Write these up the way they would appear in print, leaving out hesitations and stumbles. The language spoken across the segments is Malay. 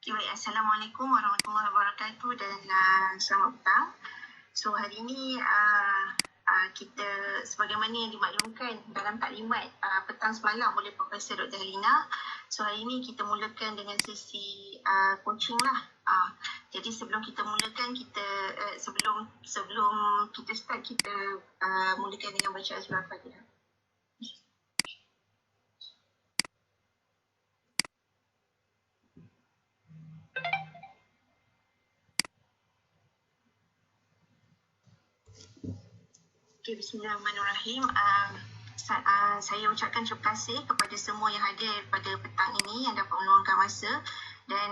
Okay, baik. Assalamualaikum warahmatullahi wabarakatuh dan selamat petang. So hari ini kita sebagaimana yang dimaklumkan dalam taklimat petang semalam oleh Profesor Dr. Helina. So hari ini kita mulakan dengan sesi coaching lah. Jadi sebelum kita mulakan, sebelum kita start, kita mulakan dengan bacaan surah Al-Fatihah. Okay, bismillahirrahmanirrahim. Saya ucapkan terima kasih kepada semua yang hadir pada petang ini yang dapat meluangkan masa, dan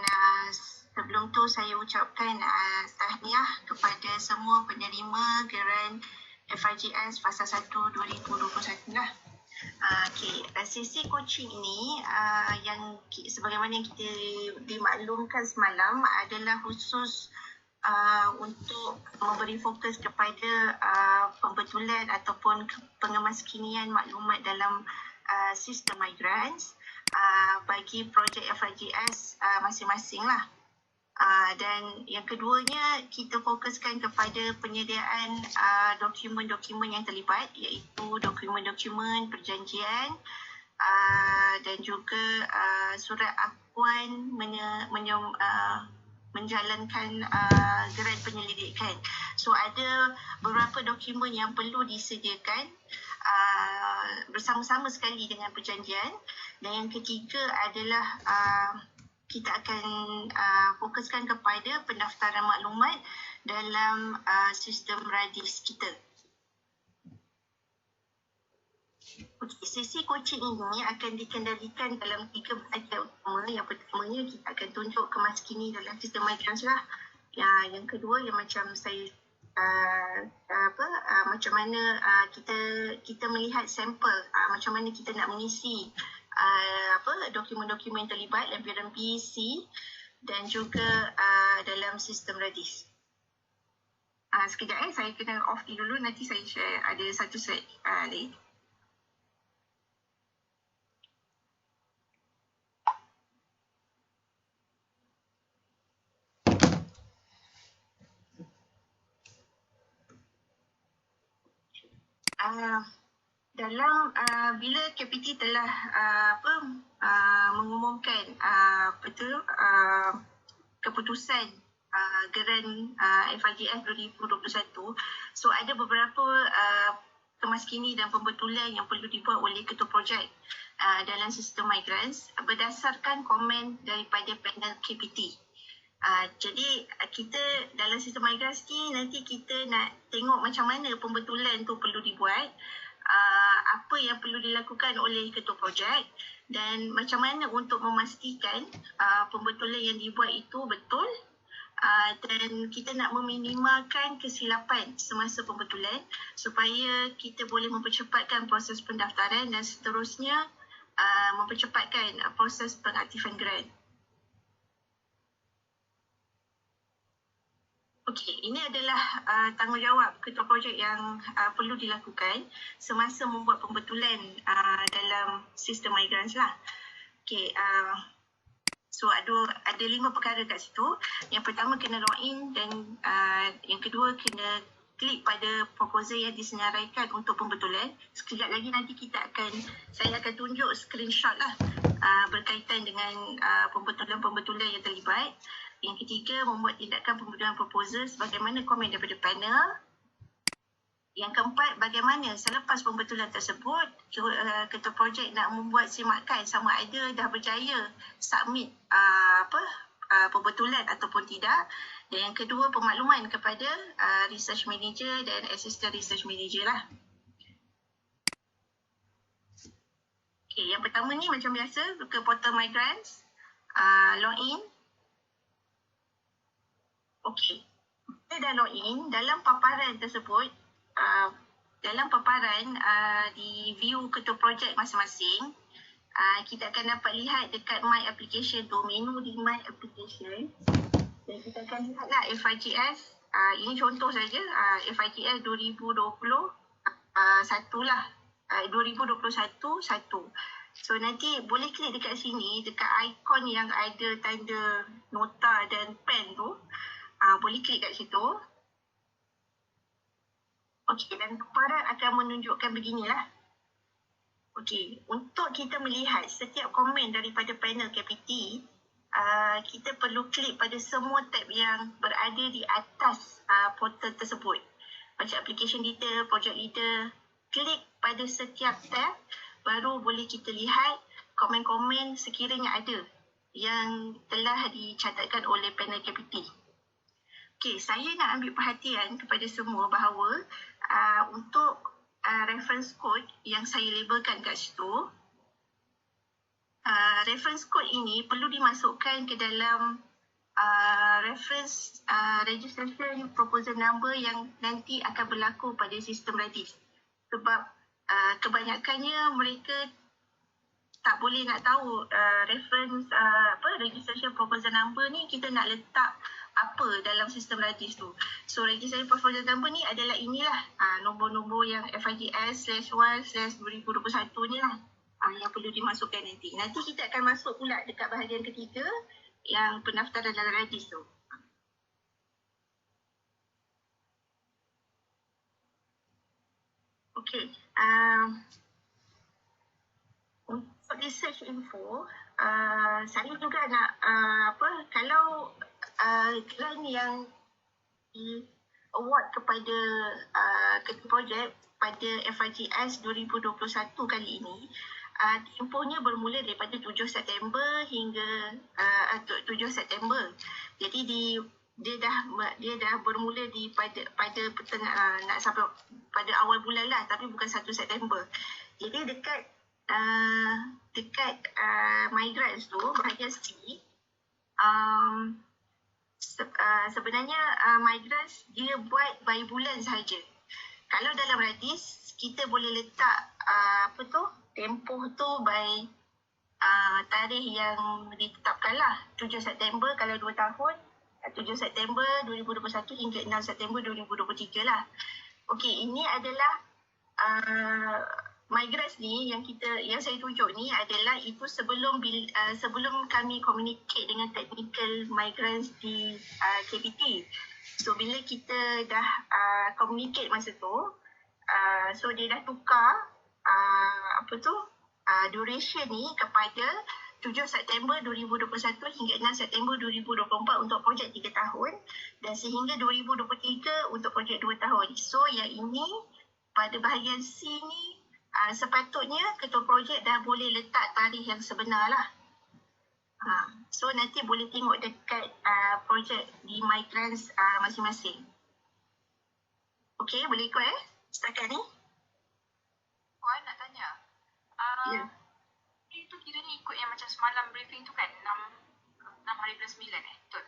sebelum tu saya ucapkan tahniah kepada semua penerima geran FIGS Fasa 1 2021 lah. Okay, sesi coaching ini yang sebagaimana yang kita dimaklumkan semalam adalah khusus untuk memberi fokus kepada pembetulan ataupun pengemaskinian maklumat dalam sistem migrants bagi projek FIGS masing-masing lah. Dan yang keduanya, kita fokuskan kepada penyediaan dokumen-dokumen yang terlibat, iaitu dokumen-dokumen perjanjian dan juga surat akuan menjalankan geran penyelidikan. So ada beberapa dokumen yang perlu disediakan bersama-sama sekali dengan perjanjian. Dan yang ketiga adalah kita akan fokuskan kepada pendaftaran maklumat dalam sistem RADIS kita. Okay, sesi coaching ini akan dikendalikan dalam 3 bahagian utama. Yang pertamanya, kita akan tunjuk kemaskini dalam sistem migrants lah. Yang kedua, yang macam saya macam mana kita melihat sampel macam mana kita nak mengisi dokumen-dokumen terlibat lembaran PC dan juga dalam sistem RADIS. Sekejap saya kena off dulu, nanti saya share ada satu slide lain. Dalam bila KPT telah mengumumkan keputusan geran FIGS 2021, so ada beberapa kemaskini dan pembetulan yang perlu dibuat oleh ketua projek dalam sistem migrants berdasarkan komen daripada panel KPT. Jadi kita dalam sistem migrants ni nanti kita nak tengok macam mana pembetulan tu perlu dibuat, apa yang perlu dilakukan oleh ketua projek, dan macam mana untuk memastikan pembetulan yang dibuat itu betul, dan kita nak meminimalkan kesilapan semasa pembetulan supaya kita boleh mempercepatkan proses pendaftaran dan seterusnya mempercepatkan proses pengaktifan grant. Okey, ini adalah tanggungjawab ketua projek yang perlu dilakukan semasa membuat pembetulan dalam sistem migrants lah. Okey, so ada 5 perkara kat situ. Yang pertama kena login, dan yang kedua kena klik pada proposal yang disenaraikan untuk pembetulan. Sekejap lagi nanti saya akan tunjuk screenshot lah berkaitan dengan pembetulan-pembetulan yang terlibat. Yang ketiga, membuat tindakan pembuatan proposal sebagaimana komen daripada panel. Yang keempat, bagaimana selepas pembetulan tersebut ketua projek nak membuat semakan sama ada dah berjaya submit pembetulan ataupun tidak. Dan yang kedua, pemakluman kepada research manager dan assistant research manager lah. Okay, yang pertama ni macam biasa, ke portal migrants, login. Okey, kita dah login. Dalam paparan tersebut, di view ketua projek masing-masing, kita akan dapat lihat dekat My Application tu, menu di My Application. Dan kita akan lihatlah FIGS, ini contoh saja, FIGS 2020 1 lah, 2021 1. So nanti boleh klik dekat sini, dekat ikon yang ada tanda nota dan pen tu. Boleh klik kat situ. Okey, dan paparan akan menunjukkan beginilah. Okey, untuk kita melihat setiap komen daripada panel KPT, kita perlu klik pada semua tab yang berada di atas portal tersebut. Macam application detail, project leader, klik pada setiap tab, baru boleh kita lihat komen-komen sekiranya ada yang telah dicatatkan oleh panel KPT. Okey, saya nak ambil perhatian kepada semua bahawa untuk reference code yang saya labelkan kat situ, reference code ini perlu dimasukkan ke dalam reference registration proposal number yang nanti akan berlaku pada sistem Redis. Sebab kebanyakannya mereka tak boleh nak tahu reference registration proposal number ni kita nak letak apa dalam sistem Redis tu. So registration proposal number ni adalah inilah nombor-nombor yang FIGS/1/2021 ni lah yang perlu dimasukkan nanti. Nanti kita akan masuk pula dekat bahagian ketiga yang pendaftaran dalam Redis tu. Okey. Untuk research info, saya juga nak kalau grant yang di award kepada ketua projek pada FIGS 2021 kali ini, tempohnya bermula daripada 7 September hingga 7 September. Jadi dia dah bermula pada nak sampai pada awal bulan lah, tapi bukan 1 September. Jadi dekat migrants tu bahagian C, sebenarnya migrants dia buat by bulan sahaja. Kalau dalam Redis kita boleh letak tempoh tu by tarikh yang ditetapkan lah. 7 September kalau 2 tahun, 7 September 2021 hingga 6 September 2023 lah. Okey, ini adalah migrants ni yang saya tunjuk ni adalah itu sebelum kami communicate dengan technical migrants di KPT. So bila kita dah communicate masa tu, so dia dah tukar duration ni kepada 7 September 2021 hingga 6 September 2024 untuk projek 3 tahun dan sehingga 2023 untuk projek 2 tahun. So yang ini pada bahagian C ni sepatutnya ketua projek dah boleh letak tarikh yang sebenar lah. So nanti boleh tengok dekat projek di migrants masing-masing. Okey, boleh ikut setakat ni? Puan nak tanya. Ya. Itu kira ni ikut yang macam semalam briefing tu kan? 6 hari bulan 9 betul?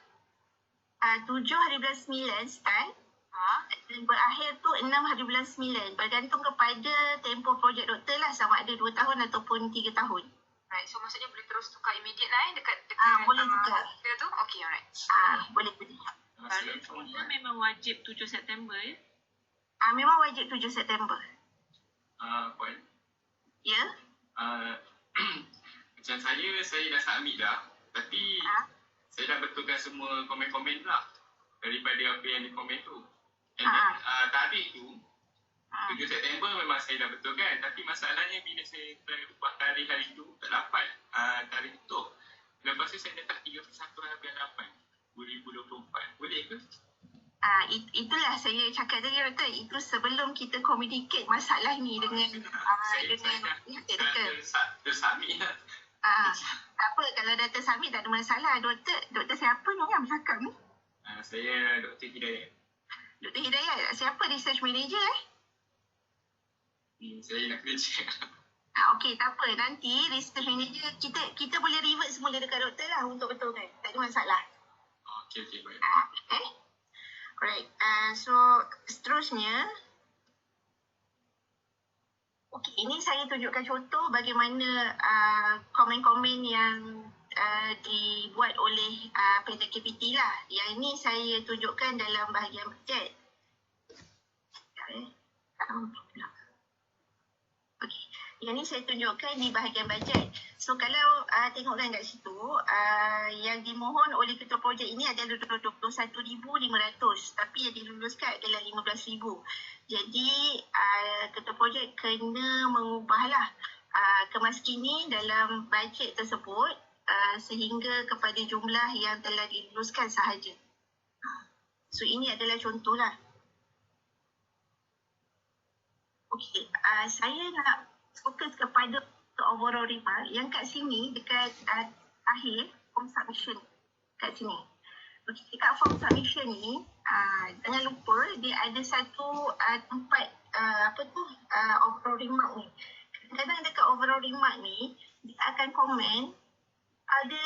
7 hari bulan 9 start. Dan berakhir tu 6 hari bulan 9. Bergantung kepada tempoh projek doktor lah, sama ada 2 tahun ataupun 3 tahun. Right, so maksudnya boleh terus tukar immediate lah dekat boleh tukar. Dia tu? Okay, alright. Boleh. Semula memang wajib 7 September ya? Memang wajib 7 September. Puan. Ya? Macam saya dah submit dah. Tapi saya dah betulkan semua komen-komen lah daripada apa yang dikomen tu. And then tarikh tu 7 September memang saya dah betulkan. Tapi masalahnya bila saya ubah tarikh hari tu tak dapat tarikh tu. Lepas tu saya letak 31 bulan 8 2024. Boleh ke? Itulah saya cakap tadi doktor, itu sebelum kita communicate masalah ni dengan tersubmit lah. Tak apa, kalau dah tersubmit tak ada masalah. Doktor siapa ni yang bercakap ni? Saya Dr. Hidayat. Dr. Hidayat, siapa research manager Saya nak kerja. Okey, tak apa. Nanti research manager kita boleh revert semula dekat doktor lah untuk betulkan. Tak ada masalah. Okey, baik. Okay. Alright, so seterusnya, ini saya tunjukkan contoh bagaimana komen-komen yang dibuat oleh panel KPT lah. Yang ini saya tunjukkan dalam bahagian chat. Yang ni saya tunjukkan di bahagian bajet. So kalau tengokkan kat situ, yang dimohon oleh ketua projek ini adalah 21,500, tapi yang diluluskan adalah 15,000. Jadi ketua projek kena mengubahlah kemaskini dalam bajet tersebut sehingga kepada jumlah yang telah diluluskan sahaja. So ini adalah contohlah. Okey, saya nak fokus kepada overall remark yang kat sini dekat akhir form submission kat sini. Okey, dekat form submission ni jangan lupa dia ada satu tempat overall remark ni. Kadang-kadang dekat overall remark ni dia akan komen ada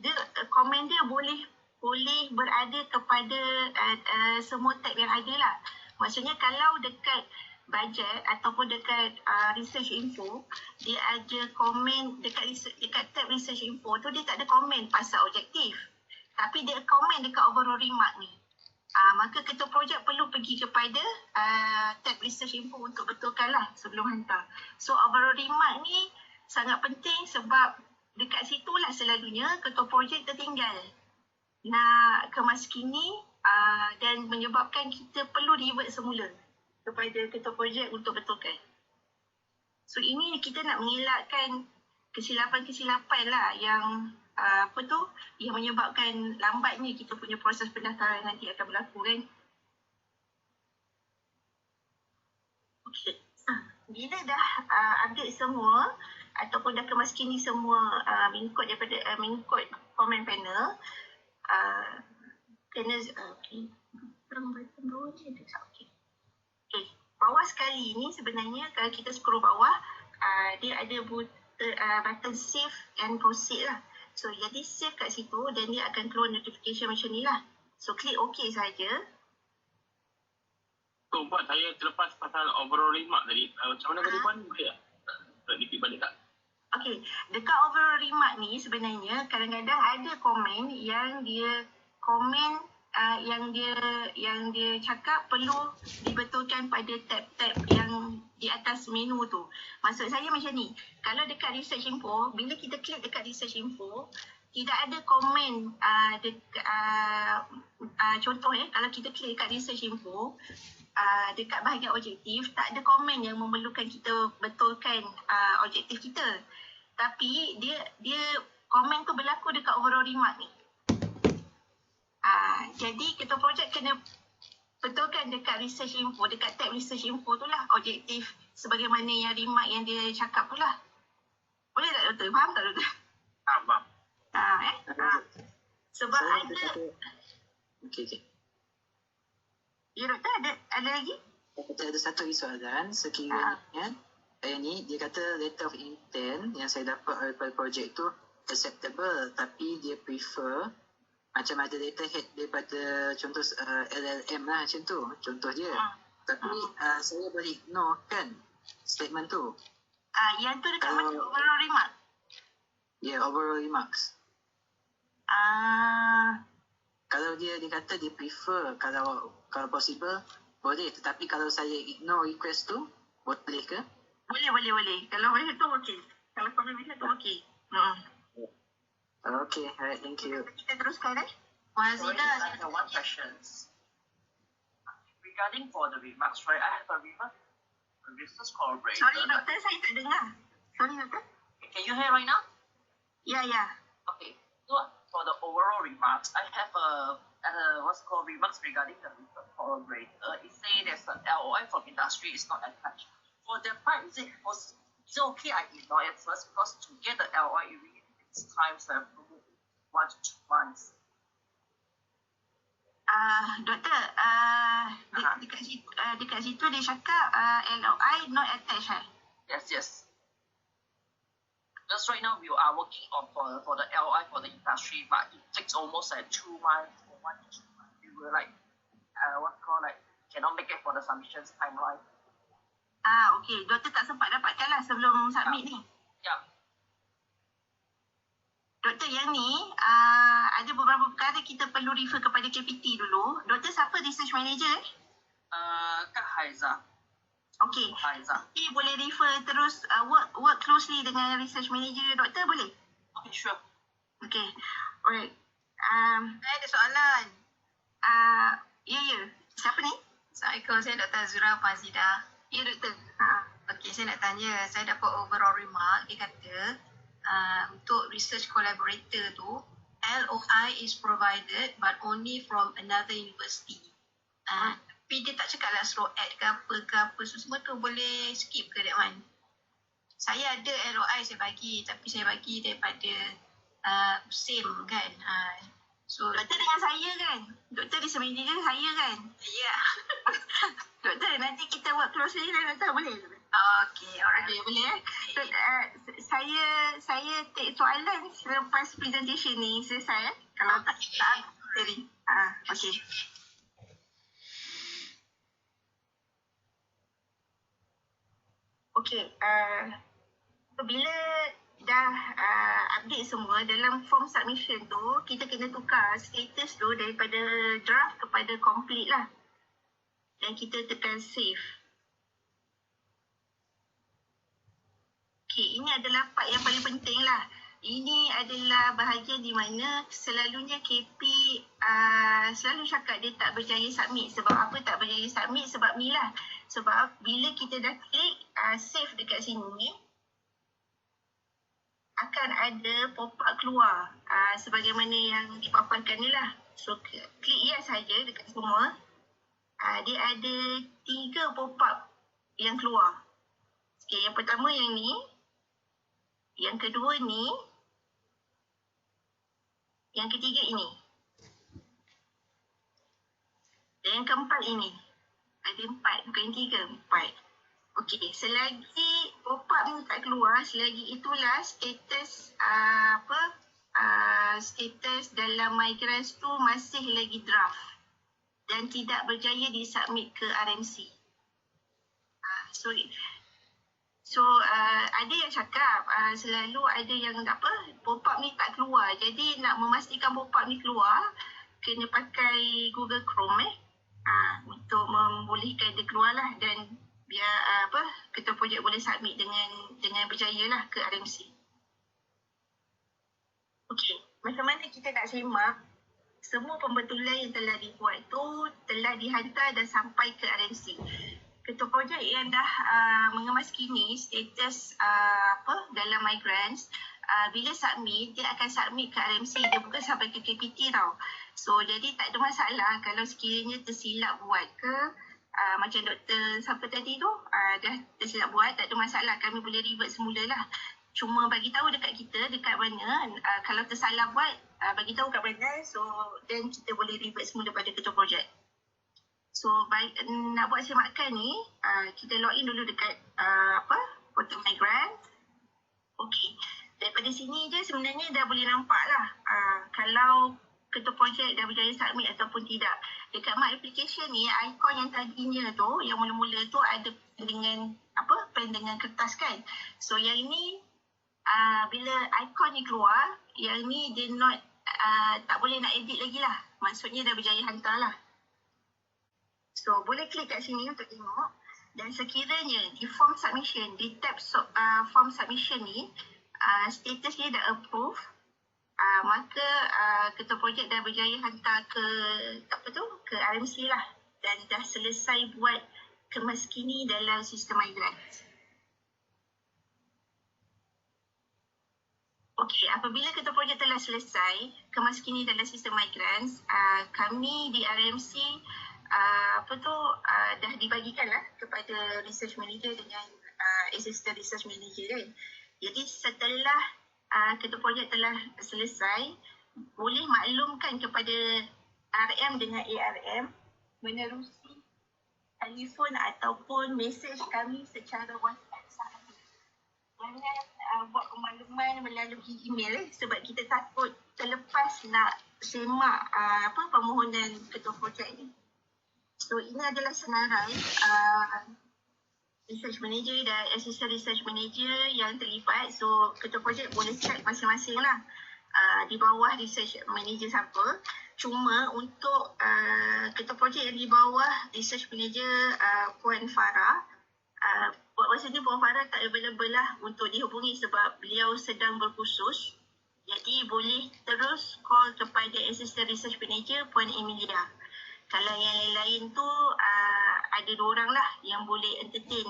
dia komen dia boleh berada kepada semua tab yang ada lah. Maksudnya kalau dekat bajet ataupun dekat research info, dia ada komen dekat tab research info tu dia tak ada komen pasal objektif. Tapi dia komen dekat overall remark ni. Maka ketua projek perlu pergi kepada tab research info untuk betulkan lah sebelum hantar. So overall remark ni sangat penting sebab dekat situlah selalunya ketua projek tertinggal nak kemaskini dan menyebabkan kita perlu revert semula kepada ketua projek untuk betulkan. So ini kita nak mengelakkan kesilapan-kesilapan lah yang yang menyebabkan lambatnya kita punya proses pendaftaran nanti akan berlaku kan. Okay. Bila dah update semua ataupun dah kemaskini semua mengikut komen panel, kena okey. Okay. Bawah sekali ni sebenarnya kalau kita scroll bawah dia ada button save and proceed lah. So jadi save kat situ dan dia akan keluar notification macam ni lah. So klik OK saja. So buat saya terlepas pasal overall remark tadi. Macam mana tadi Puan? Boleh tak? Repeat balik tak? Okay, dekat overall remark ni sebenarnya kadang-kadang ada komen yang dia yang dia cakap perlu dibetulkan pada tab-tab yang di atas menu tu. Maksud saya macam ni, kalau dekat research info, bila kita klik dekat research info, tidak ada komen contoh kalau kita klik dekat research info, dekat bahagian objektif, tak ada komen yang memerlukan kita betulkan objektif kita. Tapi dia komen tu berlaku dekat overall remark ni. Jadi ketua projek kena betulkan dekat research info, dekat tab research info tu lah objektif sebagaimana yang remark yang dia cakap tu lah. Boleh tak Doktor? Faham tak Doktor? Faham. Sebab ada... Okey. Ya Doktor, ada lagi? Kita ada satu soalan sekiranya ni dia kata letter of intent yang saya dapat daripada projek tu acceptable, tapi dia prefer macam ada letterhead daripada contoh LLM lah macam tu, contoh dia. Tapi saya boleh ignore kan statement tu. Yang tu dekat mana overall remark? Ya, overall remarks. Kalau dia kata dia prefer, kalau possible boleh, tetapi kalau saya ignore request tu boleh ke? Boleh. Kalau boleh tu okey. Kalau komen bisa tu okey. Okay, alright, thank you. Kita teruskan Sorry, I have one question. Regarding for the remarks, right? I have a remark. A business collaborator. Sorry Doktor, saya tak dengar. Sorry Doktor. Can you hear right now? Ya. Okay. So for the overall remarks, I have what's called remarks regarding the business collaborator. It says there's an LOI from industry is not attached. For that part, is it okay? I ignore it first because to get the LOI, it really takes time, so 1 to 2 months. Doktor, dekat situ dia cakap LOI not attached. Yes. Just right now we are working on for the LOI for the industry, but it takes almost 2 months or 1 to 2 months. We were cannot make it for the submissions timeline. Okay. Doktor tak sempat dapatkan lah sebelum submit ni. Ya. Doktor, yang ni ada beberapa perkara kita perlu refer kepada KPT dulu. Doktor siapa research manager? Kak Haiza. Okay. Aiza. Jadi boleh refer terus work closely dengan research manager doktor boleh? Okay, sure. Okay. Alright. Saya ada soalan. Ya. Siapa ni? Assalamualaikum, saya Dr. Azura Fazida. Ya doktor. Okey, saya nak tanya, saya dapat overall remark, dia kata untuk research collaborator tu, LOI is provided but only from another university. Tapi dia tak cakap lah suruh add ke apa, so semua tu boleh skip ke that one? Saya ada LOI saya bagi, tapi saya bagi daripada same kan. So Doktor dengan saya kan? Doktor research manager saya kan? ya. Doktor, nanti kita work closely lah doktor, boleh? Okey, alright. Okay, boleh So, saya take soalan selepas presentation ni selesai Kalau tak, jadi. Okay. Okay, apabila dah update semua dalam form submission tu, kita kena tukar status tu daripada draft kepada complete lah. Dan kita tekan save. Okay, ini adalah part yang paling penting lah. Ini adalah bahagian di mana selalunya KP selalu cakap dia tak berjaya submit. Sebab apa tak berjaya submit? Sebab ni lah. Sebab bila kita dah klik save dekat sini, akan ada pop-up keluar sebagaimana yang dipaparkan ni lah. So klik yes saja dekat semua. Dia ada 3 pop-up yang keluar. Okay, yang pertama yang ni. Yang kedua ni. Yang ketiga ini. Dan yang keempat ini. Ada 4, bukan 3, 4. Okey, selagi pop-up ni tak keluar, selagi itulah status status dalam migrants tu masih lagi draft dan tidak berjaya disubmit ke RMC. So ada yang cakap selalu ada yang pop-up ni tak keluar. Jadi nak memastikan pop-up ni keluar, kena pakai Google Chrome untuk membolehkan dia keluar lah, dan biar ketua projek boleh submit dengan berjaya lah ke RMC. Okey, macam mana kita nak semak semua pembetulan yang telah dibuat tu telah dihantar dan sampai ke RMC. Ketua projek yang dah mengemas kini status dalam migrants, bila submit, dia akan submit ke RMC, dia bukan sampai ke KPT tau. So jadi tak ada masalah kalau sekiranya tersilap buat ke macam doktor siapa tadi tu dah tersilap buat, tak ada masalah, kami boleh revert semula lah. Cuma bagi tahu dekat kita dekat mana, kalau tersalah buat bagi tahu kat mana, so then kita boleh revert semula pada ketua projek. So nak buat semakan ni, kita login dulu dekat portal migrant. Okey, daripada sini je sebenarnya dah boleh nampak lah kalau ketua projek dah berjaya submit ataupun tidak. Dekat my application ni, ikon yang tadinya tu, yang mula-mula tu ada dengan pen dengan kertas kan. So yang ini bila ikon ni keluar, yang ni dia not tak boleh nak edit lagi lah. Maksudnya dah berjaya hantar lah. So boleh klik kat sini untuk tengok. Dan sekiranya di form submission, di tab form submission ni, status dia dah approve, maka ketua projek dah berjaya hantar ke ke RMC lah, dan dah selesai buat kemas kini dalam sistem migrants. Okey, apabila ketua projek telah selesai kemas kini dalam sistem migrants, kami di RMC dah dibagikan lah kepada research manager dengan assistant research manager kan. Jadi setelah ketua projek telah selesai, boleh maklumkan kepada RM dengan ARM menerusi telefon ataupun mesej kami secara WhatsApp sahaja. Jangan buat pemakluman melalui email sebab kita takut terlepas nak semak permohonan ketua projek ni. So ini adalah senarai research manager dan assistant research manager yang terlibat. So ketua projek boleh check masing-masing lah di bawah research manager siapa. Cuma untuk ketua projek yang di bawah research manager Puan Farah, buat masa ni Puan Farah tak available lah untuk dihubungi sebab beliau sedang berkursus. Jadi boleh terus call kepada Assistant Research Manager Puan Emilia. Kalau yang lain-lain tu ada 2 orang lah yang boleh entertain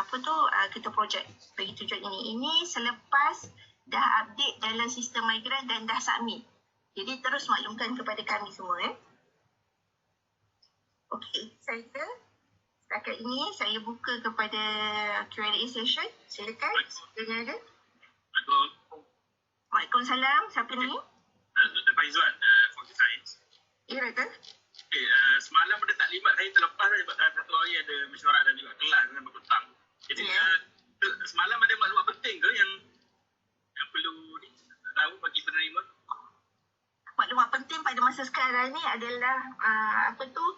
ketua projek bagi tujuan ini. Ini selepas dah update dalam sistem migran dan dah submit. Jadi terus maklumkan kepada kami semua. Okey, saya setakat ini saya buka kepada Q&A session. Silakan. Dengan ada. Waalaikumsalam. Siapa ni? Dr. Faizwan, Fakulti Sains. Ya, Dr. Okay, semalam ada taklimat saya terlepas sebab dalam satu hari ada mesyuarat dan juga kelas dengan berhutang. Jadi semalam ada maklumat penting ke yang perlu tahu bagi penerima? Maklumat penting pada masa sekarang ni adalah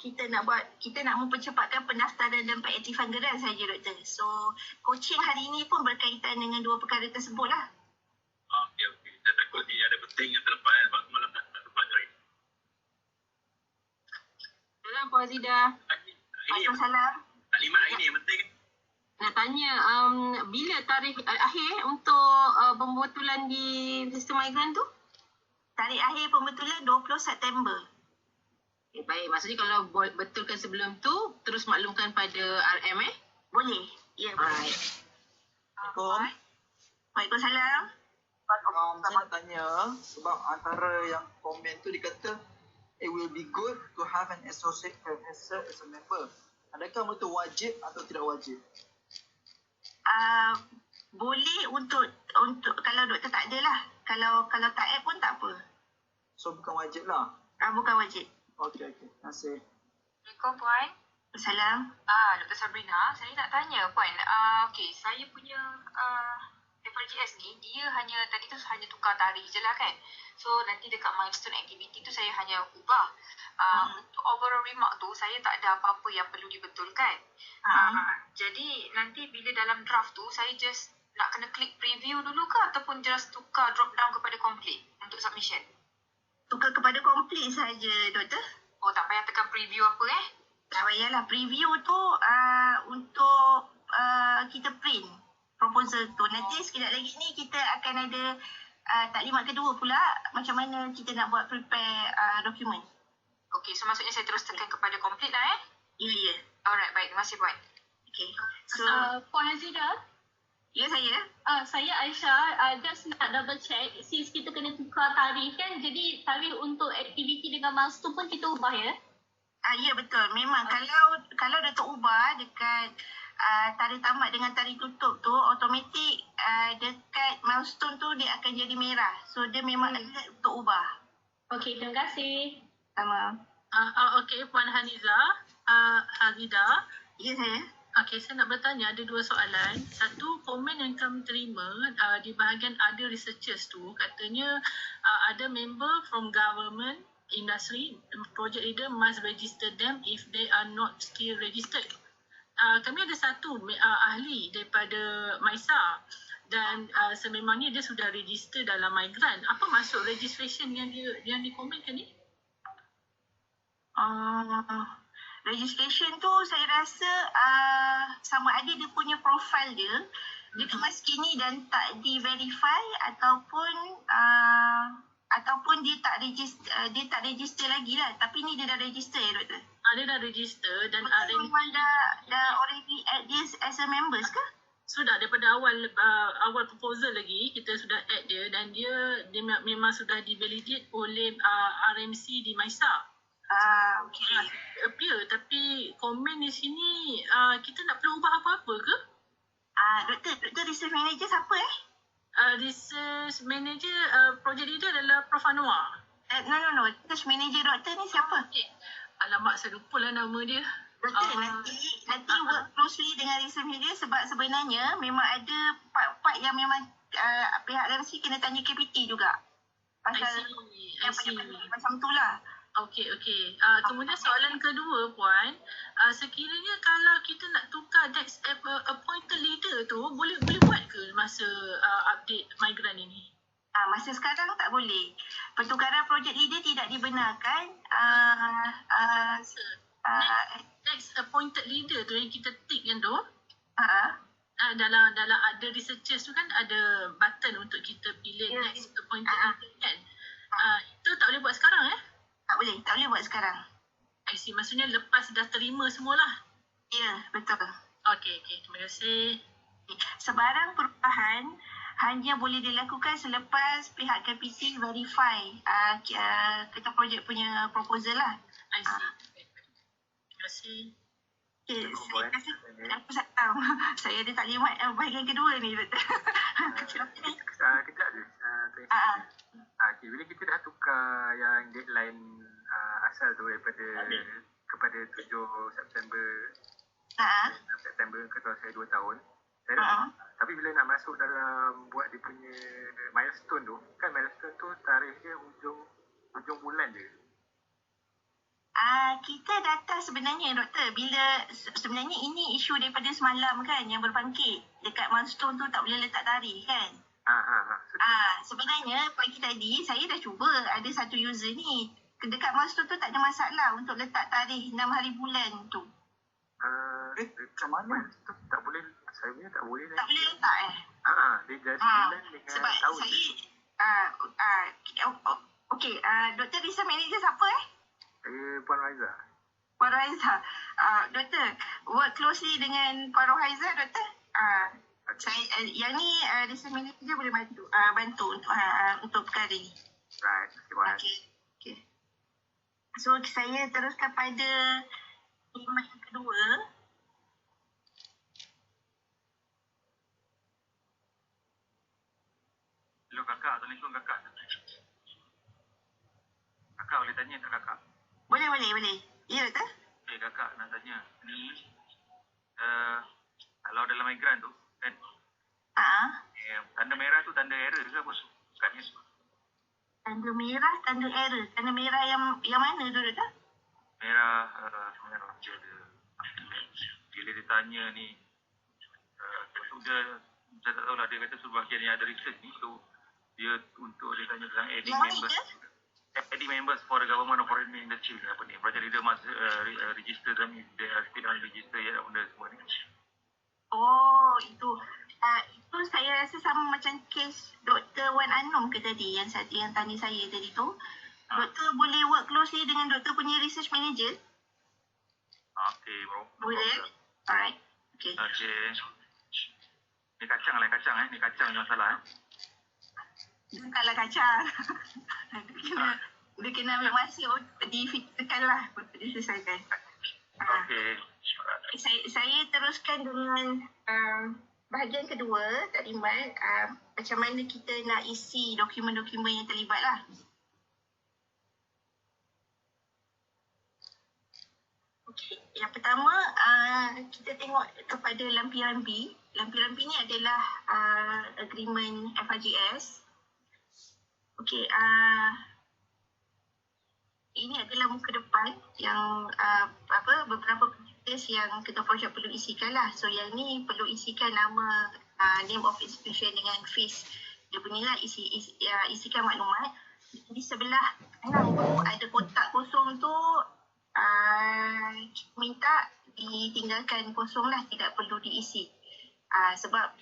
kita nak mempercepatkan pendaftaran dan pengaktifan geran saja, Doktor. So coaching hari ini pun berkaitan dengan 2 perkara tersebut lah. Okey. Saya takut dia ada penting yang terlepas sebab semalam tak sempat join. Salam Puan Hazidah. Waalaikumsalam. Taklimat hari ni yang penting. Nak tanya, bila tarikh akhir untuk pembetulan di sistem migran tu? Tarikh akhir pembetulan 20 September. Okay, baik, maksudnya kalau betulkan sebelum tu, terus maklumkan pada RM Boleh. Ya, boleh. Assalamualaikum. Waalaikumsalam. Saya nak tanya sebab antara yang komen tu dikata it will be good to have an associate professor as a member. Adakah itu wajib atau tidak wajib? Boleh untuk kalau doktor tak ada lah. Kalau tak ada pun tak apa. So bukan wajib lah? Bukan wajib. Okey. Terima kasih. Assalamualaikum Puan. Salam. Dr. Sabrina, saya nak tanya Puan. Okey, saya punya FRGS ni, dia tadi tu hanya tukar tarikh je lah kan. So nanti dekat milestone activity tu saya hanya ubah. Untuk overall remark tu, saya tak ada apa-apa yang perlu dibetulkan. Jadi nanti bila dalam draft tu, saya just nak kena klik preview dulu ke ataupun just tukar drop down kepada complete untuk submission? Tukar kepada complete saja, Doktor. Oh, tak payah tekan preview apa Tak payahlah. Preview tu untuk kita print proposal tu. Nanti sekejap lagi ni kita akan ada taklimat kedua pula macam mana kita nak buat prepare dokumen. Okey, so maksudnya saya terus tekan kepada complete lah Ya. Alright, baik. Terima kasih Puan. Okey. So, Puan Hazidah? ya saya. Saya Aisyah, just nak double check since kita kena tukar tarikh kan, jadi tarikh untuk aktiviti dengan milestone pun kita ubah ya? Ya betul. Memang kalau Datuk ubah dekat tarikh tamat dengan tarikh tutup tu, automatik dekat milestone tu dia akan jadi merah. So dia memang alert untuk ubah. Okey, terima kasih. Sama. Okey, Puan Hazidah. Ya saya. Okey, saya nak bertanya ada 2 soalan. Satu, komen yang kami terima di bahagian other researchers tu, katanya ada member from government, industry, project leader must register them if they are not still registered. Kami ada satu ahli daripada MISA dan sememangnya dia sudah register dalam migran. Apa maksud registration yang dikomenkan ni? Registration tu saya rasa sama ada dia punya profile dia kemas kini dan tak di-verify ataupun dia tak register lagi lah. Tapi ni dia dah register ya Doktor? Dia dah register dan memang dah already add this as a members ke? Sudah daripada awal proposal lagi kita sudah add dia dan dia memang sudah di-validate oleh RMC di MISA. Okay. Appear tapi komen di sini kita nak perlu ubah apa-apa ke? Doktor research manager siapa research manager project leader adalah Prof Anwar. No. Research manager doktor ni siapa? Alamak, saya lupa lah nama dia. Doktor nanti work closely dengan research manager sebab sebenarnya memang ada part-part yang memang pihak RMC kena tanya KPT juga. Pasal yang penting macam tu lah. Okey. Kemudian soalan kedua Puan, sekiranya kalau kita nak tukar Dex appointed leader tu boleh buat ke masa update migran ini? Masa sekarang tak boleh. Pertukaran project leader tidak dibenarkan. Dex appointed leader tu yang kita tick yang tu? Dalam ada researchers tu kan ada button untuk kita pilih next appointed intern kan. Itu tak boleh buat sekarang Tak boleh buat sekarang. I see, maksudnya lepas dah terima semualah. Ya, betul. Okey, terima kasih. Sebarang perubahan hanya boleh dilakukan selepas pihak KPT verify kita projek punya proposal lah. I see. Terima kasih. Okay, saya ada taklimat bahagian kedua ni, Doktor. Kejap je. Okay, bila kita dah tukar yang deadline asal tu daripada kepada 7 September September kata saya 2 tahun. Saya tapi bila nak masuk dalam buat dia punya milestone tu, kan milestone tu tarikh dia hujung bulan je. Kita datang sebenarnya, Doktor, bila sebenarnya ini isu daripada semalam kan yang berbangkit. Dekat milestone tu tak boleh letak tarikh kan. Sebenarnya pagi tadi saya dah cuba ada satu user ni. Dekat milestone tu tak ada masalah untuk letak tarikh 6 hari bulan tu. Macam mana? Tak boleh, saya punya tak boleh. Tak boleh letak dia just bulan dengan sebab tahun saya okey, Doktor Research Manager siapa Puan Raiza. Puan Raiza. Doktor, work closely dengan Puan Raiza, Doktor. Saya yang ni Research Manager boleh bantu untuk perkara ni. Right, Okay. So saya teruskan pada tema yang kedua. Hello kakak, Assalamualaikum kakak. Kakak boleh tanya tak kakak? Boleh. Ya, Doktor? Kakak nak tanya. Ni kalau dalam migran tu kan, tanda merah tu tanda error ke apa? Bukannya tanda merah, tanda error. Tanda merah yang mana tu, Doktor? Merah dia ada. Bila dia tanya ni, saya tak tahulah, dia kata suruh bahagian yang ada research ni tu, dia untuk dia tanya tentang adding members for the government of foreign industry, apa ni, project leader must register them if they are still unregistered yet, benda semua ni. Itu saya rasa sama macam kes Dr. Wan Anom ke tadi yang tanya saya tadi tu. Doktor boleh work closely dengan doktor punya research manager? Okay, bro. Boleh? Alright. Okay. Ni kacang ni kacang yang masalah Bukanlah kacang. Dia kena ambil masa difikirkan lah untuk diselesaikan. Okay. Saya teruskan dengan bahagian kedua, taklimat, macam mana kita nak isi dokumen-dokumen yang terlibat lah. Okay. Yang pertama, kita tengok kepada lampiran B. Lampiran B ni adalah agreement FRGS. Okey, ini adalah muka depan yang beberapa project yang ketua projek perlu isikan lah. So yang ni perlu isikan nama, name of institution dengan fees. Dia punya lah isikan maklumat. Di sebelah kanan tu ada kotak kosong tu, minta ditinggalkan kosong lah, tidak perlu diisi. Sebab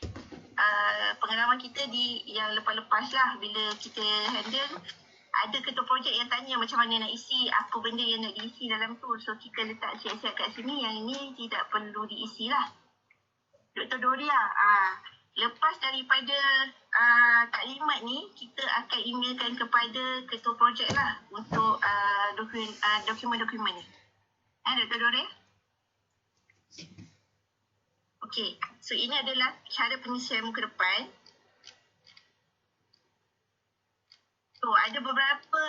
pengalaman kita yang lepas-lepas lah bila kita handle, ada ketua projek yang tanya macam mana nak isi, apa benda yang nak diisi dalam tu. So kita letak siap-siap kat sini, yang ini tidak perlu diisi lah. Dr. Doria, lepas daripada taklimat ni, kita akan emailkan kepada ketua projek lah untuk dokumen-dokumen ni. Dr. Doria? Okey, so ini adalah cara pengisian muka depan. So ada beberapa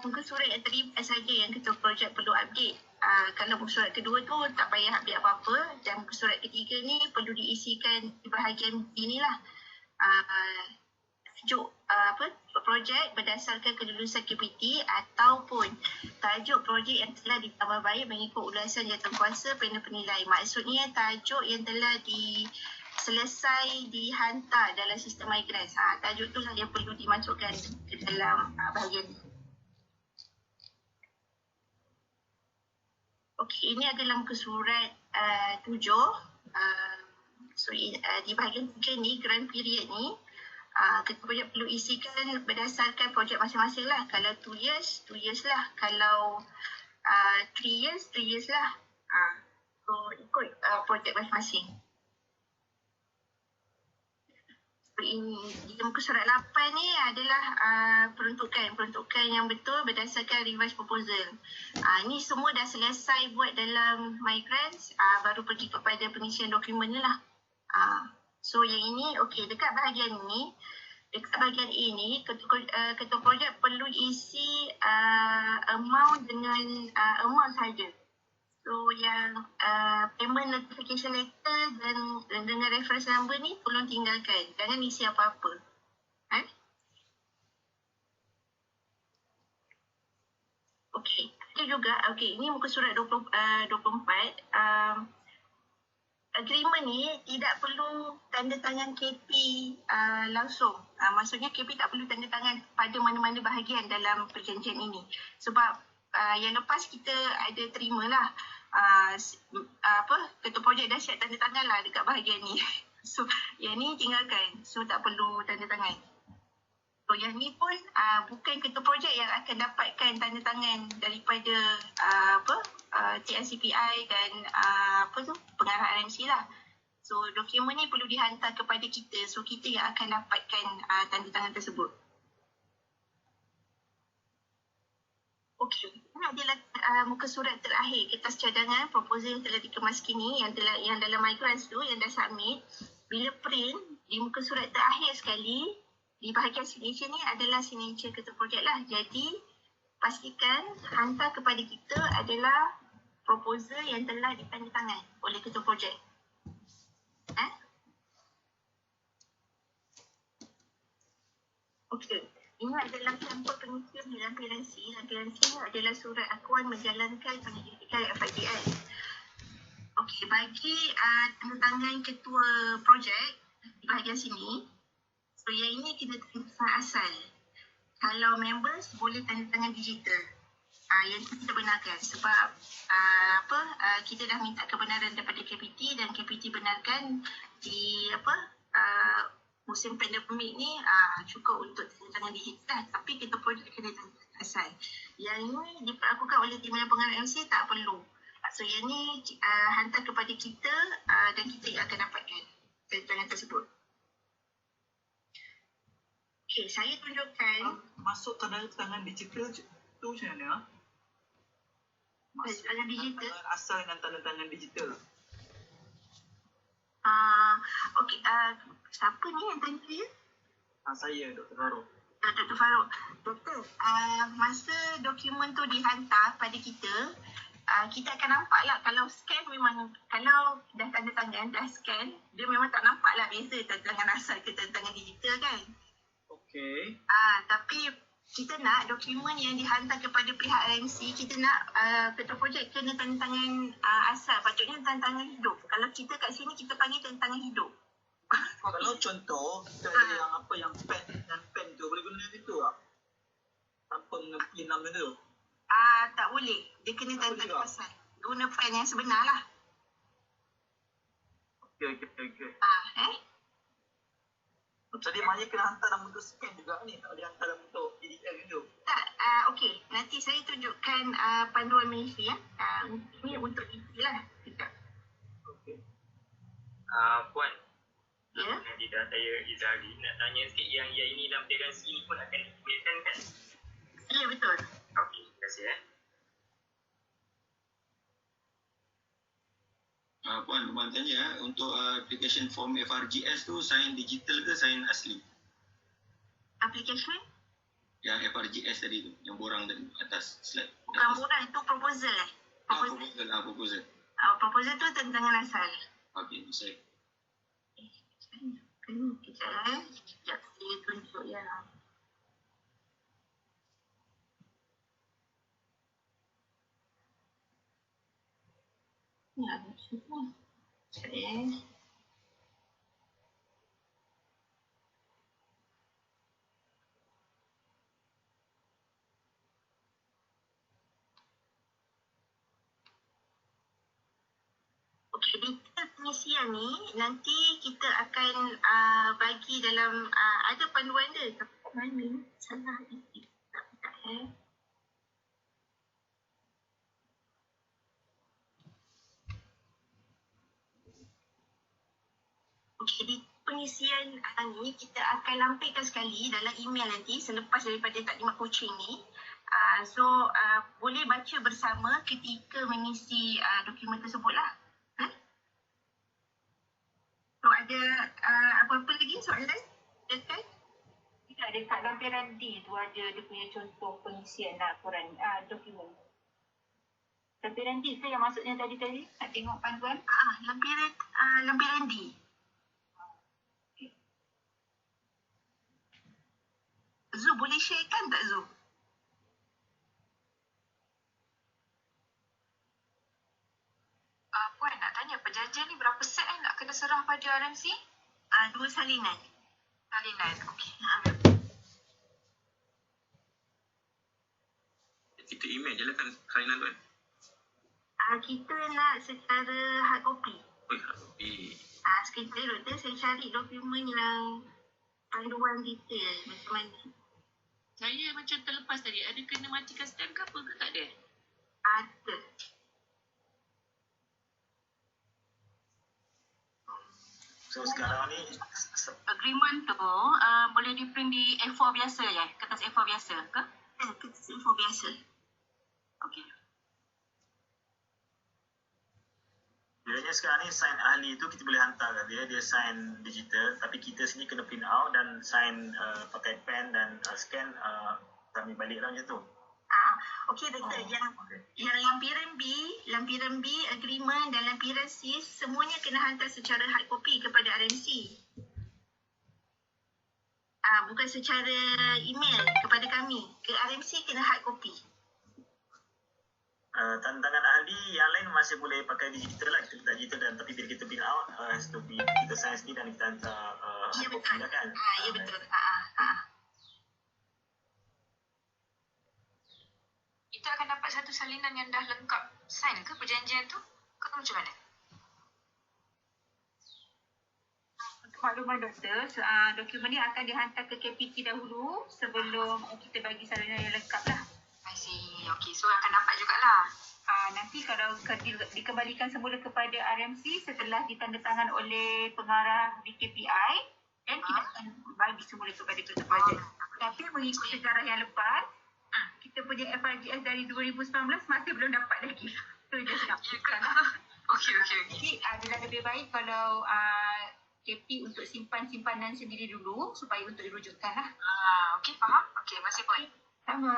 muka surat yang terlibat saja yang ketua projek perlu update. Kalau muka surat kedua tu tak payah update apa-apa, dan muka surat ketiga ni perlu diisikan di bahagian ini lah. Tajuk projek berdasarkan kelulusan KPT ataupun tajuk projek yang telah ditambah baik mengikut ulasan jawatankuasa panel penilai. Maksudnya tajuk yang telah selesai dihantar dalam sistem migrants. Tajuk tu lah yang perlu dimasukkan ke dalam bahagian ni. Okey, ini adalah muka surat 7. So di bahagian 3 ni, grant period ni, ketua projek perlu isikan berdasarkan projek masing-masing lah. Kalau 2 years, 2 years lah. Kalau 3 years, 3 years lah. So ikut projek masing-masing. So ini di muka surat 8 ni adalah peruntukan yang betul berdasarkan revised proposal. Ni semua dah selesai buat dalam MyGrants, baru pergi kepada pengisian dokumen ni lah. So yang ini, okey, dekat bahagian ni, dekat bahagian ini, ketua projek perlu isi amount dengan amount saja. So yang payment notification letter dan dengan reference number ni tolong tinggalkan. Jangan isi apa-apa. Okey. Ada juga, okey, ini muka surat 24. Agreement ni tidak perlu tanda tangan KP langsung. Maksudnya KP tak perlu tanda tangan pada mana-mana bahagian dalam perjanjian ini. Sebab yang lepas kita ada terimalah ketua projek dah siap tanda tangan lah dekat bahagian ni. So yang ni tinggalkan. So tak perlu tanda tangan. So yang ni pun bukan ketua projek yang akan dapatkan tanda tangan daripada TNCPI dan pengarah RMC lah. So dokumen ni perlu dihantar kepada kita. So kita yang akan dapatkan tanda tangan tersebut. Okey, ini adalah muka surat terakhir kertas cadangan proposal yang telah dikemas kini yang dalam MyGrants tu yang dah submit. Bila print di muka surat terakhir sekali di bahagian signature ni adalah signature ketua projek lah. Jadi pastikan hantar kepada kita adalah proposal yang telah ditandatangan oleh ketua projek. Okey. Ini adalah sampel pengisian di lampiransi. Lampiransi adalah surat akuan menjalankan penyelidikan FIGS. Okey, bagi tanda tangan ketua projek di bahagian sini, so yang ini kena tanda tangan asal. Kalau members boleh tanda tangan digital. Yang kita benarkan sebab kita dah minta kebenaran daripada KPT dan KPT benarkan di musim pandemik ni cukup untuk tanda tangan digital, tapi kita projek kena tanda tangan asal. Yang ini diperlakukan oleh tim pengarah MC tak perlu. So yang ni hantar kepada kita dan kita yang akan dapatkan tanda tangan tersebut. Okay, saya tunjukkan masuk tanda tangan digital tu macam mana? Masuk tanda tangan digital asal dan tanda tangan digital. Okey, siapa ni yang tanya dia? Saya, Dr. Farouk. Dr. Farouk. Doktor, masa dokumen tu dihantar pada kita, kita akan nampak lah kalau scan memang, kalau dah tanda tangan, dah scan, dia memang tak nampak lah biasa tanda tangan asal ke tanda tangan digital kan. Okey. Tapi kita nak dokumen yang dihantar kepada pihak RMC, kita nak ketua projek kena tanda tangan asal, patutnya tanda tangan hidup. Kalau kita kat sini, kita panggil tanda tangan hidup. Kalau contoh, kita ada yang pen tu, boleh guna itu tak? Tanpa guna pin nama tu? Tak boleh. Dia kena tanda tangan asal. Guna pen yang sebenar lah. Okey. Jadi maknanya kena hantar dalam bentuk scan juga ni, tak boleh hantar dalam bentuk PDF gitu. Tak, okey. Nanti saya tunjukkan panduan ministry ya. Ini untuk itu lah. Okey. Puan. Ya. Nadidah, saya Izari. Nak tanya sikit yang ini dalam lampiransi ni pun akan dikirimkan kan? Ya, betul. Okey, terima kasih Puan tanya untuk application form FRGS tu sign digital ke sign asli? Application? Yang FRGS tadi tu, yang borang tadi atas slide. Bukan borang, itu proposal Proposal. Proposal tu tanda tangan asal. Okey, saya. Sekejap saya tunjuk yang ada semua. Okey, detail pengisian ni nanti kita akan bagi dalam ada panduan dia. Kat mana? Salah ini. Okey, di pengisian ni kita akan lampirkan sekali dalam email nanti selepas daripada taklimat coaching ni. Boleh baca bersama ketika mengisi dokumen tersebut lah. So ada apa-apa lagi soalan? Dekat? Tidak, dekat lampiran D tu ada dia punya contoh pengisian laporan dokumen. Lampiran D ke yang maksudnya tadi-tadi? Nak tengok panduan? Lampiran D. Zu, boleh sharekan tak Zu? Puan nak tanya, perjanjian ni berapa set nak kena serah pada RMC? 2 salinan. Salinan, okey. Kita email je lah kan salinan tu kan? Kita nak secara hard copy. Hard copy. Sekejap doktor, saya cari dokumen yang panduan detail macam mana. Saya macam terlepas tadi, ada kena matikan stamp ke apa ke tak ada? Ada. So sekarang ni agreement tu boleh di print di A4 biasa ya? Kertas A4 biasa ke? Kertas A4 biasa. Okey. Biasanya sekarang ni sign ahli tu kita boleh hantar kat dia sign digital, tapi kita sini kena print out dan sign pakai pen dan scan kami balik lah macam tu. Okey doktor, yang lampiran B, agreement dan lampiran C semuanya kena hantar secara hard copy kepada RMC. Bukan secara email kepada kami. Ke RMC kena hard copy. Tantangan ahli yang lain masih boleh pakai digital lah, kita letak digital dan tapi bila kita print out has to be kita sign sendiri dan kita hantar hard copy lah kan. Ya betul. Kita akan dapat satu salinan yang dah lengkap sign ke perjanjian tu? Ke macam mana? Untuk makluman doktor, dokumen ni akan dihantar ke KPT dahulu sebelum kita bagi salinan yang lengkap lah. I see. Okay, so akan dapat jugalah. Nanti kalau dikembalikan semula kepada RMC setelah ditandatangan oleh pengarah BKPI, dan kita akan bagi semula kepada ketua projek. Tapi mengikut sejarah yang lepas, kita punya FRGS dari 2019 masih belum dapat lagi. Itu je nak cakap. Okey. Jadi adalah lebih baik kalau KP untuk simpan-simpanan sendiri dulu supaya untuk dirujukkan lah. Okey, faham? Okey, masih Puan. Sama.